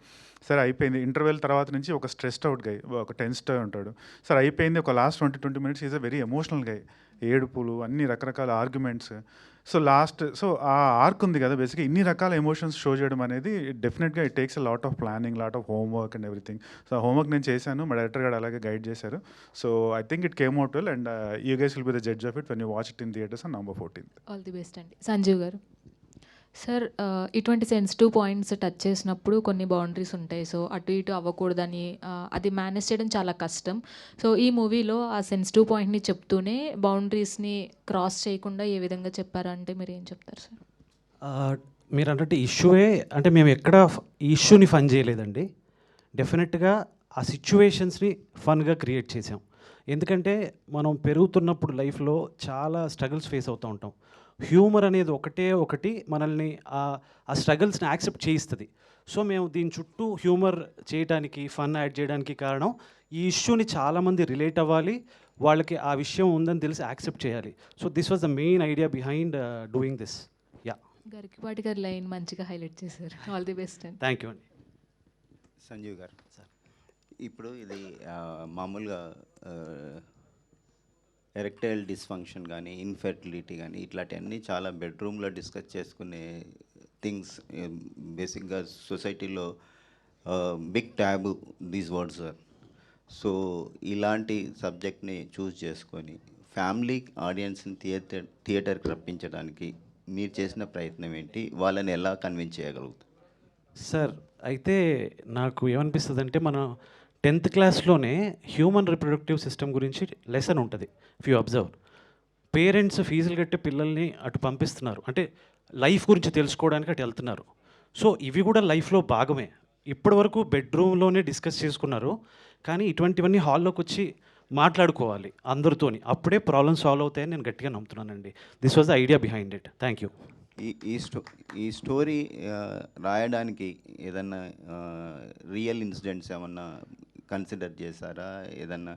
సరే అయిపోయింది, ఇంటర్వెల్ తర్వాత నుంచి ఒక స్ట్రెస్డ్ అవుట్ గై, ఒక టెన్స్డ్ ఉంటాడు. సరే అయిపోయింది, ఒక last 20 minutes is a very emotional guy, ఏడుపులు, అన్ని రకరకాల ఆర్గ్యుమెంట్స్. సో సో ఆ ఆర్క్ ఉంది కదా బేసిక్గా, ఇన్ని రకాల ఎమోషన్స్ షో చేయడం అనేది డెఫినెట్గా it takes a lot of planning, lot of homework and everything. So homework నేను చేశాను, మా డైరెక్టర్ గారు అలాగే గైడ్ చేశారు. So I think it came out well, and you guys will be the judge of it when you watch it in theatres on November 14th. All the best అండి. సంజీవ్ గారు, సార్ ఇటువంటి సెన్సిటివ్ పాయింట్స్ టచ్ చేసినప్పుడు కొన్ని బౌండరీస్ ఉంటాయి. సో అటు ఇటు అవ్వకూడదని అది మేనేజ్ చేయడం చాలా కష్టం. సో ఈ మూవీలో ఆ సెన్సిటివ్ పాయింట్ని చెప్తూనే బౌండరీస్ని క్రాస్ చేయకుండా ఏ విధంగా చెప్పారంటే మీరు ఏం చెప్తారు సార్? మీరు అన్నట్టు ఇష్యూవే అంటే మేము ఎక్కడ ఈ ఇష్యూని ఫన్ చేయలేదండి. డెఫినెట్గా ఆ సిచ్యువేషన్స్ని ఫన్గా క్రియేట్ చేసాం. ఎందుకంటే మనం పెరుగుతున్నప్పుడు లైఫ్లో చాలా స్ట్రగుల్స్ ఫేస్ అవుతూ ఉంటాం. హ్యూమర్ అనేది ఒకటి మనల్ని ఆ స్ట్రగుల్స్ని యాక్సెప్ట్ చేయిస్తుంది. సో మేము దీని చుట్టూ హ్యూమర్ చేయడానికి, ఫన్ యాడ్ చేయడానికి కారణం ఈ ఇష్యూని చాలామంది రిలేట్ అవ్వాలి, వాళ్ళకి ఆ విషయం ఉందని తెలిసి యాక్సెప్ట్ చేయాలి. So this was the main idea behind doing this. Yeah, Garikapati గారి లైన్ మంచిగా హైలైట్ చేశారు. ఆల్ ది బెస్ట్ అండి. థ్యాంక్ యూ అండి. సంజీవ్ గారు సార్, ఇప్పుడు ఇది మామూలుగా ఎరెక్టైల్ డిస్ఫంక్షన్ కానీ, ఇన్ఫెర్టిలిటీ కానీ, ఇట్లాంటివన్నీ చాలా బెడ్రూమ్లో డిస్కస్ చేసుకునే థింగ్స్. బేసిక్గా సొసైటీలో big taboo these words sir. So ఇలాంటి సబ్జెక్ట్ని చూస్ చేసుకొని ఫ్యామిలీ ఆడియన్స్ని థియేటర్కి రప్పించడానికి మీరు చేసిన ప్రయత్నం ఏంటి? వాళ్ళని ఎలా కన్విన్స్ చేయగలుగుతారు? సార్, అయితే నాకు ఏమనిపిస్తుంది అంటే, మన 10th క్లాస్లోనే హ్యూమన్ రిప్రొడక్టివ్ సిస్టమ్ గురించి లెసన్ ఉంటుంది. ఇఫ్ యూ అబ్జర్వ్, పేరెంట్స్ ఫీజులు కట్టి పిల్లల్ని అటు పంపిస్తున్నారు, అంటే లైఫ్ గురించి తెలుసుకోవడానికి అటు వెళ్తున్నారు. సో ఇవి కూడా లైఫ్లో భాగమే. ఇప్పటి వరకు బెడ్రూమ్లోనే డిస్కస్ చేసుకున్నారు, కానీ ఇటువంటివన్నీ హాల్లోకి వచ్చి మాట్లాడుకోవాలి అందరితోని, అప్పుడే ప్రాబ్లమ్ సాల్వ్ అవుతాయని నేను గట్టిగా నమ్ముతున్నానండి. This was the idea behind it. Thank you. ఈ స్టోరీ రాయడానికి ఏదన్నా రియల్ ఇన్సిడెంట్స్ ఏమన్నా కన్సిడర్ చేశారా? ఏదన్నా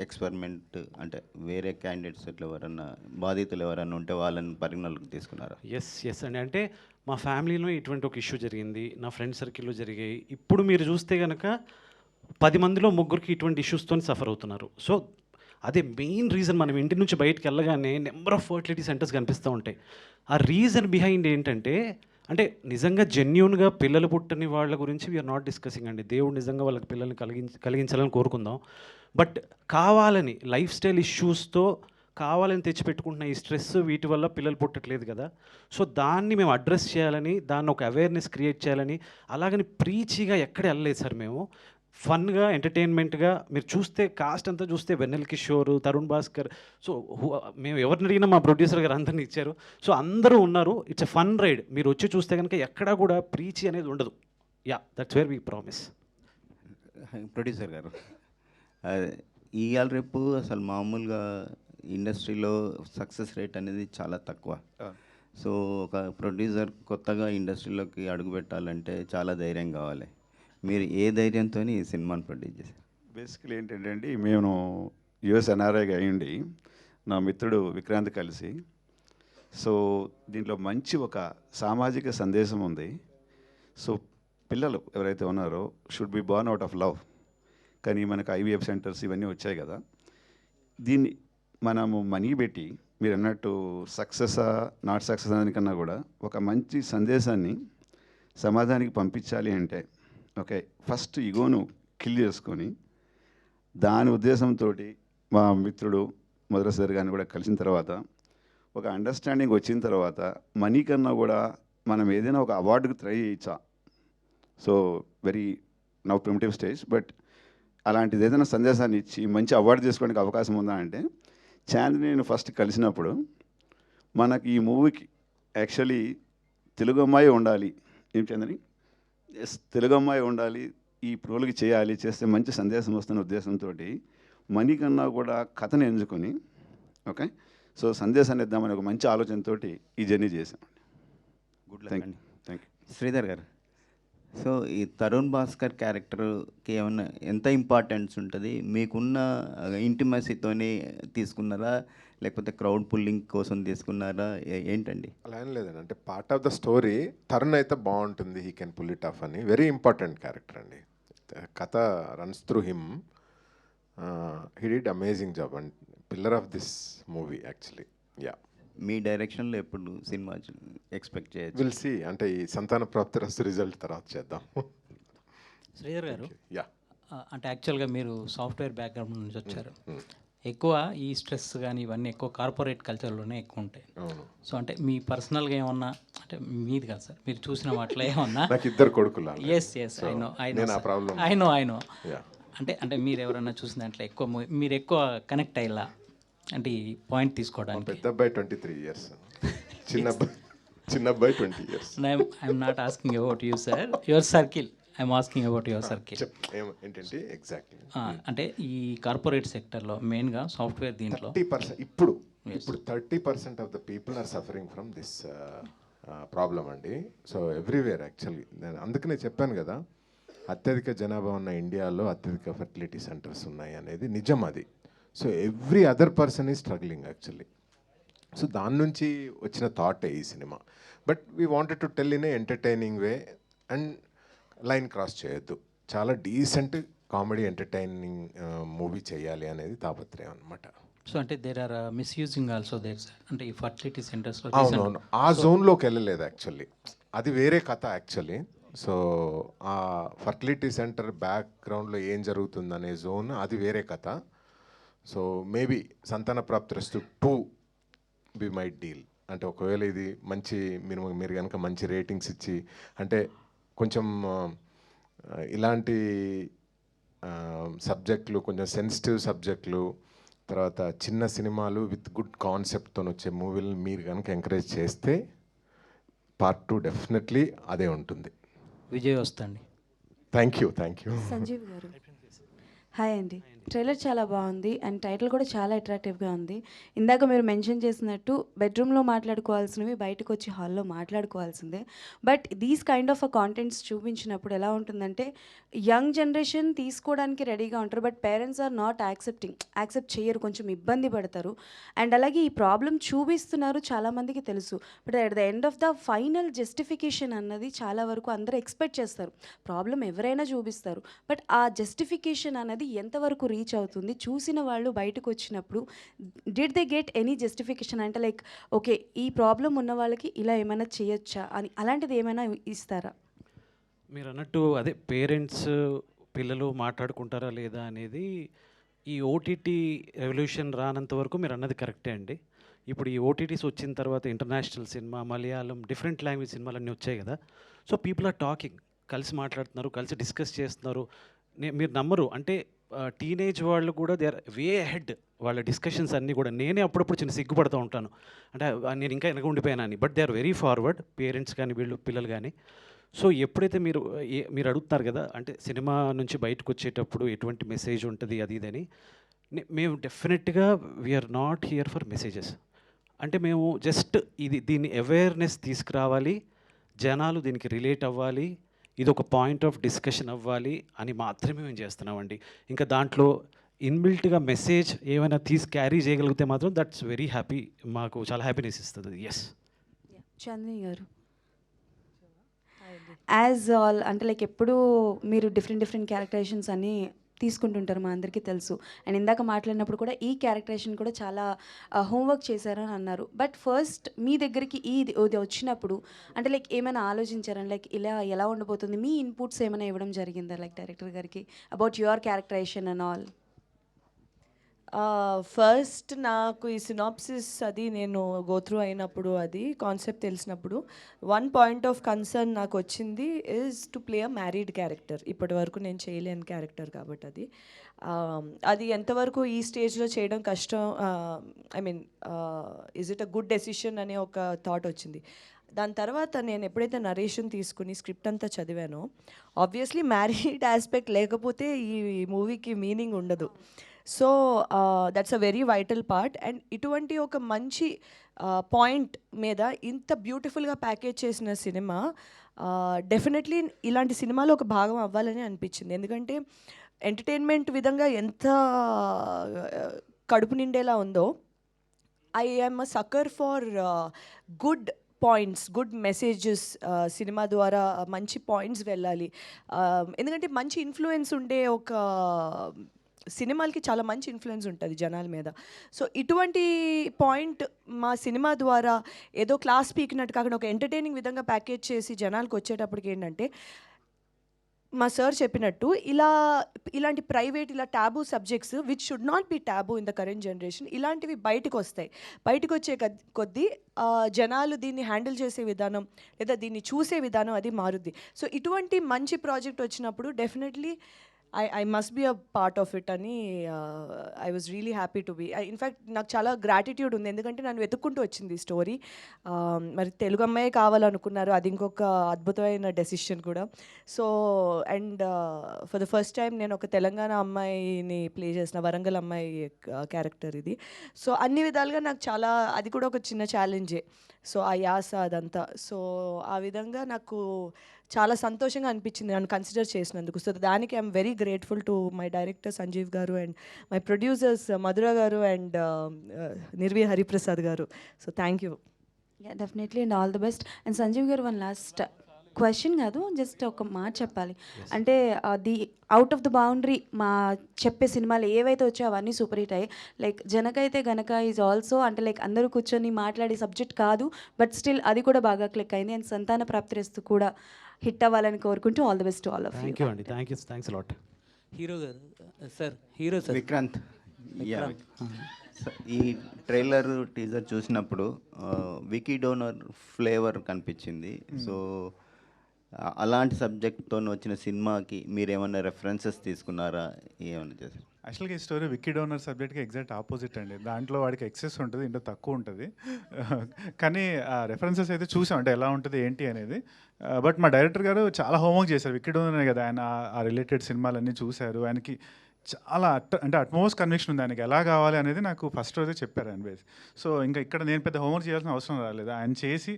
ఎక్స్పెరిమెంట్ అంటే వేరే క్యాండిడేట్స్ ఇట్లా ఎవరన్నా బాధితులు ఎవరన్నా ఉంటే వాళ్ళని పరిగణలోకి తీసుకున్నారా? ఎస్ అండి. అంటే మా ఫ్యామిలీలో ఇటువంటి ఒక ఇష్యూ జరిగింది, నా ఫ్రెండ్ సర్కిల్లో జరిగాయి. ఇప్పుడు మీరు చూస్తే కనుక 10 మందిలో 3కి ఇటువంటి ఇష్యూస్తో సఫర్ అవుతున్నారు. సో అదే మెయిన్ రీజన్. మనం ఇంటి నుంచి బయటకు వెళ్ళగానే నెంబర్ ఆఫ్ ఫర్టిలిటీ సెంటర్స్ కనిపిస్తూ ఉంటాయి. ఆ రీజన్ బిహైండ్ ఏంటంటే, అంటే నిజంగా జెన్యూన్గా పిల్లలు పుట్టని వాళ్ళ గురించి వీఆర్ నాట్ డిస్కసింగ్ అండి. దేవుడు నిజంగా వాళ్ళకి పిల్లల్ని కలిగించాలని కోరుకుందాం. బట్ కావాలని లైఫ్ స్టైల్ ఇష్యూస్తో కావాలని తెచ్చిపెట్టుకుంటున్న ఈ స్ట్రెస్ వీటి వల్ల పిల్లలు పుట్టట్లేదు కదా. సో దాన్ని మేము అడ్రస్ చేయాలని, దాన్ని ఒక అవేర్నెస్ క్రియేట్ చేయాలని, అలాగని ప్రీచిగా ఎక్కడ వెళ్ళలేదు సార్. మేము ఫన్గా ఎంటర్టైన్మెంట్గా మీరు చూస్తే కాస్ట్ అంతా చూస్తే వెన్నెల కిషోర్, తరుణ్ భాస్కర్, సో మేము ఎవరిని అడిగినా మా ప్రొడ్యూసర్ గారు అందరినీ ఇచ్చారు. సో అందరూ ఉన్నారు. It's a fun ride. మీరు వచ్చి చూస్తే కనుక ఎక్కడా కూడా ప్రీచి అనేది ఉండదు. Yeah, that's where we promise. Producer గారు, ఇవాళ రేపు అసలు మామూలుగా ఇండస్ట్రీలో సక్సెస్ రేట్ అనేది చాలా తక్కువ. సో ఒక ప్రొడ్యూసర్ కొత్తగా ఇండస్ట్రీలోకి అడుగు పెట్టాలంటే చాలా ధైర్యం కావాలి. మీరు ఏ ధైర్యంతో ఈ సినిమాని ప్రొడ్యూస్ చేశారు? బేసికలీ ఏంటంటే అండి, మేము యుఎస్ ఎన్ఆర్ఐగా అయ్యండి నా మిత్రుడు విక్రాంత్ కలిసి, సో దీంట్లో మంచి ఒక సామాజిక సందేశం ఉంది. సో పిల్లలు ఎవరైతే ఉన్నారో should be born out of love. కానీ మనకు ఐవీఎఫ్ సెంటర్స్ ఇవన్నీ వచ్చాయి కదా, దీన్ని మనము మనీ పెట్టి మీరు అన్నట్టు సక్సెసా నాట్ సక్సెస్ దానికన్నా కూడా ఒక మంచి సందేశాన్ని సమాజానికి పంపించాలి అంటే, ఓకే, ఫస్ట్ ఈగోను కిల్ చేసుకొని దాని ఉద్దేశంతో మా మిత్రుడు మొదటిసారి గారిని కూడా కలిసిన తర్వాత ఒక అండర్స్టాండింగ్ వచ్చిన తర్వాత మనీ కన్నా కూడా మనం ఏదైనా ఒక అవార్డుకి ట్రై చేయొచ్చా. So very now primitive stage, but అలాంటిది ఏదైనా సందేశాన్ని ఇచ్చి మంచి అవార్డు తీసుకోవడానికి అవకాశం ఉందా అంటే, చాందిని నేను ఫస్ట్ కలిసినప్పుడు మనకి ఈ మూవీకి యాక్చువల్లీ తెలుగు అమ్మాయి ఉండాలి, ఏం చందని, ఎస్ తెలుగు అమ్మాయి ఉండాలి, ఈ ప్రోలకి చేయాలి, చేస్తే మంచి సందేశం వస్తున్న ఉద్దేశంతో మనీ కన్నా కూడా కథను ఎంచుకొని, ఓకే, సో సందేశాన్ని ఇద్దామని ఒక మంచి ఆలోచనతో ఈ జర్నీ చేసాం. గుడ్ లక్ అండి. Thank you. Sridhar garu, so ఈ తరుణ్ భాస్కర్ క్యారెక్టర్కి ఏమన్నా ఎంత ఇంపార్టెన్స్ ఉంటుంది? మీకున్న ఇంటిమసీతోనే తీసుకున్నారా, లేకపోతే క్రౌడ్ పుల్లింగ్ కోసం తీసుకున్నారా, ఏంటండి? అలా ఏం లేదండి. అంటే part of the story Tarun అయితే బాగుంటుంది, he can pull it off అని. వెరీ ఇంపార్టెంట్ క్యారెక్టర్ అండి. కథ runs through him. He did amazing job and pillar of this movie actually. Ya, మీ డైరెక్షన్లో ఎప్పుడు సినిమా ఎక్స్పెక్ట్ చేయొచ్చు? Will see. అంటే ఈ సంతాన ప్రాప్తిరస్తు రిజల్ట్ తర్వాత చేద్దాం. శ్రీధర్ గారు, యా, అంటే యాక్చువల్గా మీరు సాఫ్ట్వేర్ బ్యాక్గ్రౌండ్ నుంచి వచ్చారు. ఎక్కువ ఈ స్ట్రెస్ కానీ ఇవన్నీ ఎక్కువ కార్పొరేట్ కల్చర్లోనే ఎక్కువ ఉంటాయి. సో అంటే మీ పర్సనల్గా ఏమన్నా, అంటే మీది కాదు సార్, మీరు చూసిన వాటిలో ఏమన్నా? నాకు ఇద్దరు కొడుకులు. Yes I know. అంటే మీరు ఎవరన్నా చూసిన దాంట్లో ఎక్కువ మీరు ఎక్కువ కనెక్ట్ అయ్యేలా, అంటే ఈ పాయింట్ తీసుకోవడానికి? పెద్ద అబ్బాయి 23 years, చిన్న అబ్బాయి 20 years. I'm not asking about you sir, your circle. I'm asking about your circle. ఏంటంటే ఎగ్జాక్ట్లీ అంటే ఈ కార్పొరేట్ సెక్టర్లో మెయిన్గా సాఫ్ట్వేర్ దీంట్లో 30% ఇప్పుడు 30% of the people are suffering from this problem అండి. So everywhere actually. నేను అందుకనే చెప్పాను కదా, అత్యధిక జనాభా ఉన్న ఇండియాలో అత్యధిక ఫర్టిలిటీ సెంటర్స్ ఉన్నాయి అనేది నిజం అది. So every other person is struggling actually. So దాని నుంచి వచ్చిన థాటే ఈ cinema. But we wanted to tell in a entertaining way and line cross చేయొద్దు. చాలా డీసెంట్ కామెడీ ఎంటర్టైనింగ్ మూవీ చేయాలి అనేది తాపత్రయం అనమాట. సో అంటే there are misusing also there sir, అంటే ఈ ఫర్టిలిటీ సెంటర్స్లో. అవునవును, ఆ జోన్లోకి వెళ్ళలేదు యాక్చువల్లీ. అది వేరే కథ యాక్చువల్లీ. సో ఆ ఫర్టిలిటీ సెంటర్ బ్యాక్గ్రౌండ్లో ఏం జరుగుతుందనే జోన్ అది వేరే కథ. సో మేబీ సంతాన ప్రాప్తిరస్తు 2 వి మైట్ డీల్. అంటే ఒకవేళ ఇది మంచి మీరు కనుక మంచి రేటింగ్స్ ఇచ్చి, అంటే కొంచెం ఇలాంటి సబ్జెక్టులు, కొంచెం సెన్సిటివ్ సబ్జెక్టులు, తర్వాత చిన్న సినిమాలు విత్ గుడ్ కాన్సెప్ట్తో వచ్చే మూవీలను మీరు కనుక ఎంకరేజ్ చేస్తే part 2 డెఫినెట్లీ అదే ఉంటుంది. విజయ్ వస్తండి. Thank you. Sanjeev garu, hi అండి. ట్రైలర్ చాలా బాగుంది అండ్ టైటిల్ కూడా చాలా అట్రాక్టివ్గా ఉంది. ఇందాక మీరు మెన్షన్ చేసినట్టు బెడ్రూమ్లో మాట్లాడుకోవాల్సినవి బయటకు వచ్చి హాల్లో మాట్లాడుకోవాల్సిందే. But these kind of contents చూపించినప్పుడు ఎలా ఉంటుందంటే యంగ్ జనరేషన్ తీసుకోవడానికి రెడీగా ఉంటారు, but parents are not accept చేయరు, కొంచెం ఇబ్బంది పడతారు. అండ్ అలాగే ఈ ప్రాబ్లం చూపిస్తున్నారు చాలామందికి తెలుసు, but at the end of the final justification అన్నది చాలా వరకు అందరూ ఎక్స్పెక్ట్ చేస్తారు. ప్రాబ్లం ఎవరైనా చూపిస్తారు, బట్ ఆ జస్టిఫికేషన్ అనేది ఎంతవరకు రీచ్ అవుతుంది, చూసిన వాళ్ళు బయటకు వచ్చినప్పుడు did they get any justification అంటే లైక్ ఓకే ఈ ప్రాబ్లం ఉన్న వాళ్ళకి ఇలా ఏమైనా చేయొచ్చా అని అలాంటిది ఏమైనా ఇస్తారా? మీరు అన్నట్టు అదే పేరెంట్స్ పిల్లలు మాట్లాడుకుంటారా లేదా అనేది ఈ ఓటీటీ రెవల్యూషన్ రానంత వరకు మీరు అన్నది కరెక్టే అండి. ఇప్పుడు ఈ ఓటీటీస్ వచ్చిన తర్వాత international cinema, Malayalam, different language సినిమాలన్నీ వచ్చాయి కదా. సో పీపుల్ ఆర్ టాకింగ్, కలిసి మాట్లాడుతున్నారు, కలిసి డిస్కస్ చేస్తున్నారు. మీరు నమ్మరు అంటే టీనేజ్ వాళ్ళు కూడా దే ఆర్ వే హెడ్ వాళ్ళ డిస్కషన్స్ అన్నీ కూడా. నేనే అప్పుడప్పుడు చిన్న సిగ్గుపడుతూ ఉంటాను అంటే నేను ఇంకా వెనక ఉండిపోయాను అని. But they are very forward, parents కానీ వీళ్ళు పిల్లలు కానీ. సో ఎప్పుడైతే మీరు అడుగుతున్నారు కదా అంటే సినిమా నుంచి బయటకు వచ్చేటప్పుడు ఎటువంటి మెసేజ్ ఉంటుంది అది ఇదని, మేము డెఫినెట్గా we are not here for messages. అంటే మేము జస్ట్ దీన్ని అవేర్నెస్ తీసుకురావాలి, జనాలు దీనికి రిలేట్ అవ్వాలి, ఇది ఒక పాయింట్ ఆఫ్ డిస్కషన్ అవ్వాలి అని మాత్రమే మేము చేస్తున్నామండి. ఇంకా దాంట్లో ఇన్బిల్ట్గా మెసేజ్ ఏమైనా క్యారీ చేయగలిగితే మాత్రం దట్స్ వెరీ హ్యాపీ, మాకు చాలా హ్యాపీనెస్ ఇస్తుంది. ఎస్ చంద్ని గారు యాజ్ ఆల్ అంటే లైక్ ఎప్పుడు మీరు డిఫరెంట్ క్యారెక్టరైజేషన్స్ అన్నీ తీసుకుంటుంటారు, మా అందరికీ తెలుసు. అండ్ ఇందాక మాట్లాడినప్పుడు కూడా ఈ క్యారెక్టరైజేషన్ కూడా చాలా హోంవర్క్ చేశారని అన్నారు. బట్ ఫస్ట్ మీ దగ్గరికి ఇది వచ్చినప్పుడు అంటే లైక్ ఏమైనా ఆలోచించారని లైక్ ఇలా ఎలా ఉండబోతుంది, మీ ఇన్పుట్స్ ఏమైనా ఇవ్వడం జరిగిందా లైక్ డైరెక్టర్ గారికి about your characterization and all? First నాకు ఈ సినాప్సిస్ అది నేను గోత్రూ అయినప్పుడు అది కాన్సెప్ట్ తెలిసినప్పుడు వన్ పాయింట్ ఆఫ్ కన్సర్న్ నాకు వచ్చింది is to play a married character. ఇప్పటి వరకు నేను చేయలేని క్యారెక్టర్ కాబట్టి అది ఎంతవరకు ఈ స్టేజ్లో చేయడం కష్టం, I mean is it a good decision అనే ఒక థాట్ వచ్చింది. దాని తర్వాత నేను ఎప్పుడైతే నరేషన్ తీసుకుని స్క్రిప్ట్ అంతా చదివానో ఆబ్వియస్లీ మ్యారీడ్ ఆస్పెక్ట్ లేకపోతే ఈ మూవీకి మీనింగ్ ఉండదు. So that's a very vital part. And ఇటువంటి ఒక మంచి పాయింట్ మీద ఇంత బ్యూటిఫుల్గా ప్యాకేజ్ చేసిన సినిమా డెఫినెట్లీ ఇలాంటి సినిమాలో ఒక భాగం అవ్వాలని అనిపించింది. ఎందుకంటే ఎంటర్టైన్మెంట్ విధంగా ఎంత కడుపు నిండేలా ఉందో, I am a sucker for good points, good messages. Cinema ద్వారా మంచి పాయింట్స్ వెళ్ళాలి, ఎందుకంటే మంచి ఇన్ఫ్లుయెన్స్ ఉండే ఒక సినిమాలకి చాలా మంచి ఇన్ఫ్లుయెన్స్ ఉంటుంది జనాల మీద. సో ఇటువంటి పాయింట్ మా సినిమా ద్వారా ఏదో క్లాస్ పీకినట్టు కాకుండా ఒక ఎంటర్టైనింగ్ విధంగా ప్యాకేజ్ చేసి జనాలకు వచ్చేటప్పటికి ఏంటంటే మా సార్ చెప్పినట్టు ఇలాంటి ప్రైవేట్ ఇలా taboo subjects which should not be taboo in the current generation ఇలాంటివి బయటకు వస్తాయి. బయటకు వచ్చే కొద్దీ జనాలు దీన్ని హ్యాండిల్ చేసే విధానం లేదా దీన్ని చూసే విధానం అది మారుద్ది. సో ఇటువంటి మంచి ప్రాజెక్ట్ వచ్చినప్పుడు definitely I must be a part of it అని I was really happy to be. In fact నాకు చాలా గ్రాటిట్యూడ్ ఉంది, ఎందుకంటే నన్ను వెతుక్కుంటూ వచ్చింది స్టోరీ. మరి తెలుగు అమ్మాయి కావాలనుకున్నారు, అది ఇంకొక అద్భుతమైన డెసిషన్ కూడా. So and for the first time నేను ఒక తెలంగాణ అమ్మాయిని ప్లే చేసిన, వరంగల్ అమ్మాయి క్యారెక్టర్ ఇది. సో అన్ని విధాలుగా నాకు చాలా, అది కూడా ఒక చిన్న ఛాలెంజే. సో ఆ యాస అదంతా, సో ఆ విధంగా నాకు చాలా సంతోషంగా అనిపించింది నన్ను కన్సిడర్ చేసినందుకు. సో దానికి I'm very grateful to my director Sanjeev గారు అండ్ మై ప్రొడ్యూసర్స్ మధుర గారు అండ్ నిర్వి హరిప్రసాద్ గారు. So thank you. Definitely and all the best. And Sanjeev గారు వన్ లాస్ట్ క్వశ్చన్ కాదు, జస్ట్ ఒక మాట చెప్పాలి. అంటే అది అవుట్ ఆఫ్ ద బౌండరీ మా చెప్పే సినిమాలు ఏవైతే వచ్చాయో అవన్నీ సూపర్ హిట్ అయ్యాయి. లైక్ జనకైతే గనక ఈజ్ ఆల్సో అంటే లైక్ అందరూ కూర్చొని మాట్లాడే సబ్జెక్ట్ కాదు, బట్ స్టిల్ అది కూడా బాగా క్లిక్ అయింది. అండ్ సంతాన ప్రాప్తిరస్తు కూడా హిట్ అవ్వాలని కోరుకుంటూ all the best to all of you. Thank you అండి, థ్యాంక్స్ లాట్. హీరో గారు సార్, హీరో సార్ విక్రాంత్. ఈ ట్రైలర్ టీజర్ చూసినప్పుడు వికీ డోనర్ ఫ్లేవర్ కనిపించింది. సో అలాంటి సబ్జెక్ట్తో వచ్చిన సినిమాకి మీరు ఏమైనా రెఫరెన్సెస్ తీసుకున్నారా, ఏమైనా చేశారు? యాక్చువల్గా ఈ స్టోరీ విక్కీ డోనర్ సబ్జెక్ట్కి ఎగ్జాక్ట్ ఆపోజిట్ అండి. దాంట్లో వాడికి ఎక్సెస్ ఉంటుంది, ఇంట్లో తక్కువ ఉంటుంది. కానీ ఆ రెఫరెన్సెస్ అయితే చూసాం, అంటే ఎలా ఉంటుంది ఏంటి అనేది. బట్ మా డైరెక్టర్ గారు చాలా హోంవర్క్ చేశారు. విక్కీ డోనర్ కదా, ఆయన ఆ రిలేటెడ్ సినిమాలన్నీ చూశారు. ఆయనకి చాలా అంటే అట్మోస్ట్ కన్విక్షన్ ఉంది ఆయనకి ఎలా కావాలి అనేది నాకు ఫస్ట్ రోజే చెప్పారు ఆయన బేస్. సో ఇంకా ఇక్కడ నేను పెద్ద హోంవర్క్ చేయాల్సిన అవసరం రాలేదు, ఆయన చేసి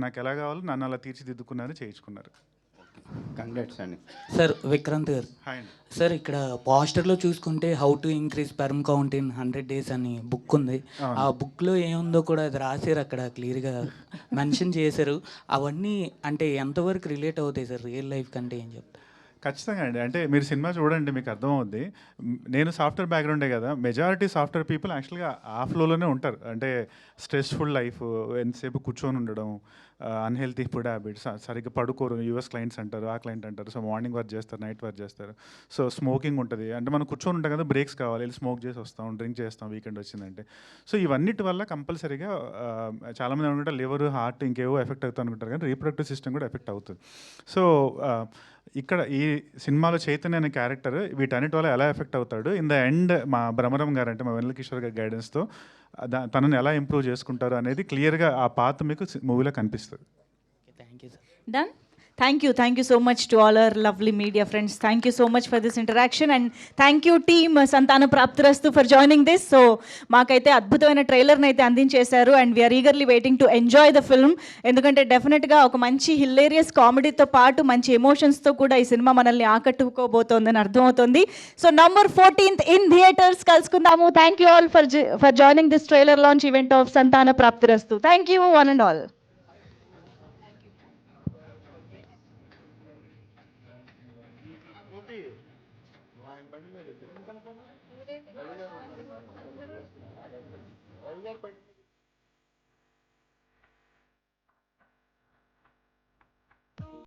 నాకు ఎలా కావాలో నన్ను అలా తీర్చిదిద్దుకున్నారు, చేయించుకున్నారు. కంగ్రాట్స్ అండి. సార్ విక్రాంత్ గారు, హాయ్ అండి. సార్ ఇక్కడ పోస్టర్లో చూసుకుంటే how to increase sperm count in 100 days అని బుక్ ఉంది. ఆ బుక్లో ఏముందో కూడా అది రాశారు, అక్కడ క్లియర్గా మెన్షన్ చేశారు. అవన్నీ అంటే ఎంతవరకు రిలేట్ అవుతాయి సార్ రియల్ లైఫ్ కంటే ఏం చెప్తారు? ఖచ్చితంగా అండి. అంటే మీరు సినిమా చూడండి మీకు అర్థమవుద్ది. నేను సాఫ్ట్వేర్ బ్యాక్గ్రౌండే కదా, మెజారిటీ సాఫ్ట్వేర్ పీపుల్ యాక్చువల్గా ఆ ఫ్లోలోనే ఉంటారు. అంటే స్ట్రెస్ఫుల్ లైఫ్, ఎంతసేపు కూర్చొని ఉండడం, అన్హెల్తీ ఫుడ్ హ్యాబిట్స్, సరిగ్గా పడుకోరు. యూఎస్ క్లయింట్స్ అంటారు, ఆ క్లయింట్ అంటారు. సో మార్నింగ్ వర్క్ చేస్తారు, నైట్ వర్క్ చేస్తారు. సో స్మోకింగ్ ఉంటుంది. అంటే మనం కూర్చొని ఉంటాం కదా, బ్రేక్స్ కావాలి, వెళ్ళి స్మోక్ చేసి వస్తాం, డ్రింక్ చేస్తాం వీకెండ్ వచ్చిందంటే. సో ఇవన్నిటి వల్ల కంపల్సరీగా చాలామంది అనుకుంటే లివర్, హార్ట్ ఇంకేవో ఎఫెక్ట్ అవుతాయి అనుకుంటారు, కానీ రీప్రొడక్టివ్ సిస్టమ్ కూడా ఎఫెక్ట్ అవుతుంది. సో ఇక్కడ ఈ సినిమాలో చైతన్య అనే క్యారెక్టర్ వీటన్నిటి వల్ల ఎలా ఎఫెక్ట్ అవుతాడు, ఇన్ ద ఎండ్ మా భ్రమరం గారు అంటే మా వెన్నెల కిషోర్ గారి గైడెన్స్తో తనని ఎలా ఇంప్రూవ్ చేసుకుంటారు అనేది క్లియర్గా ఆ పాత మీకు మూవీలో కనిపిస్తుంది. Thank you sir. Done? Thank you so much to all our lovely media friends. Thank you so much for this interaction, and thank you team Santana Praptirastu for joining this. So మాకైతే అద్భుతమైన ట్రైలర్ని అయితే అందించేశారు, and we are eagerly waiting to enjoy the film. ఎందుకంటే డెఫినెట్గా ఒక మంచి హిల్లేరియస్ కామెడీతో పాటు మంచి ఎమోషన్స్తో కూడా ఈ సినిమా మనల్ని ఆకట్టుకోబోతోందని అర్థమవుతుంది. So number 14th in theatres కలుసుకుందాము. Thank you all for joining this trailer launch event of Santhana Prapthirasthu. Thank you one and all. ఆయన బండి మీద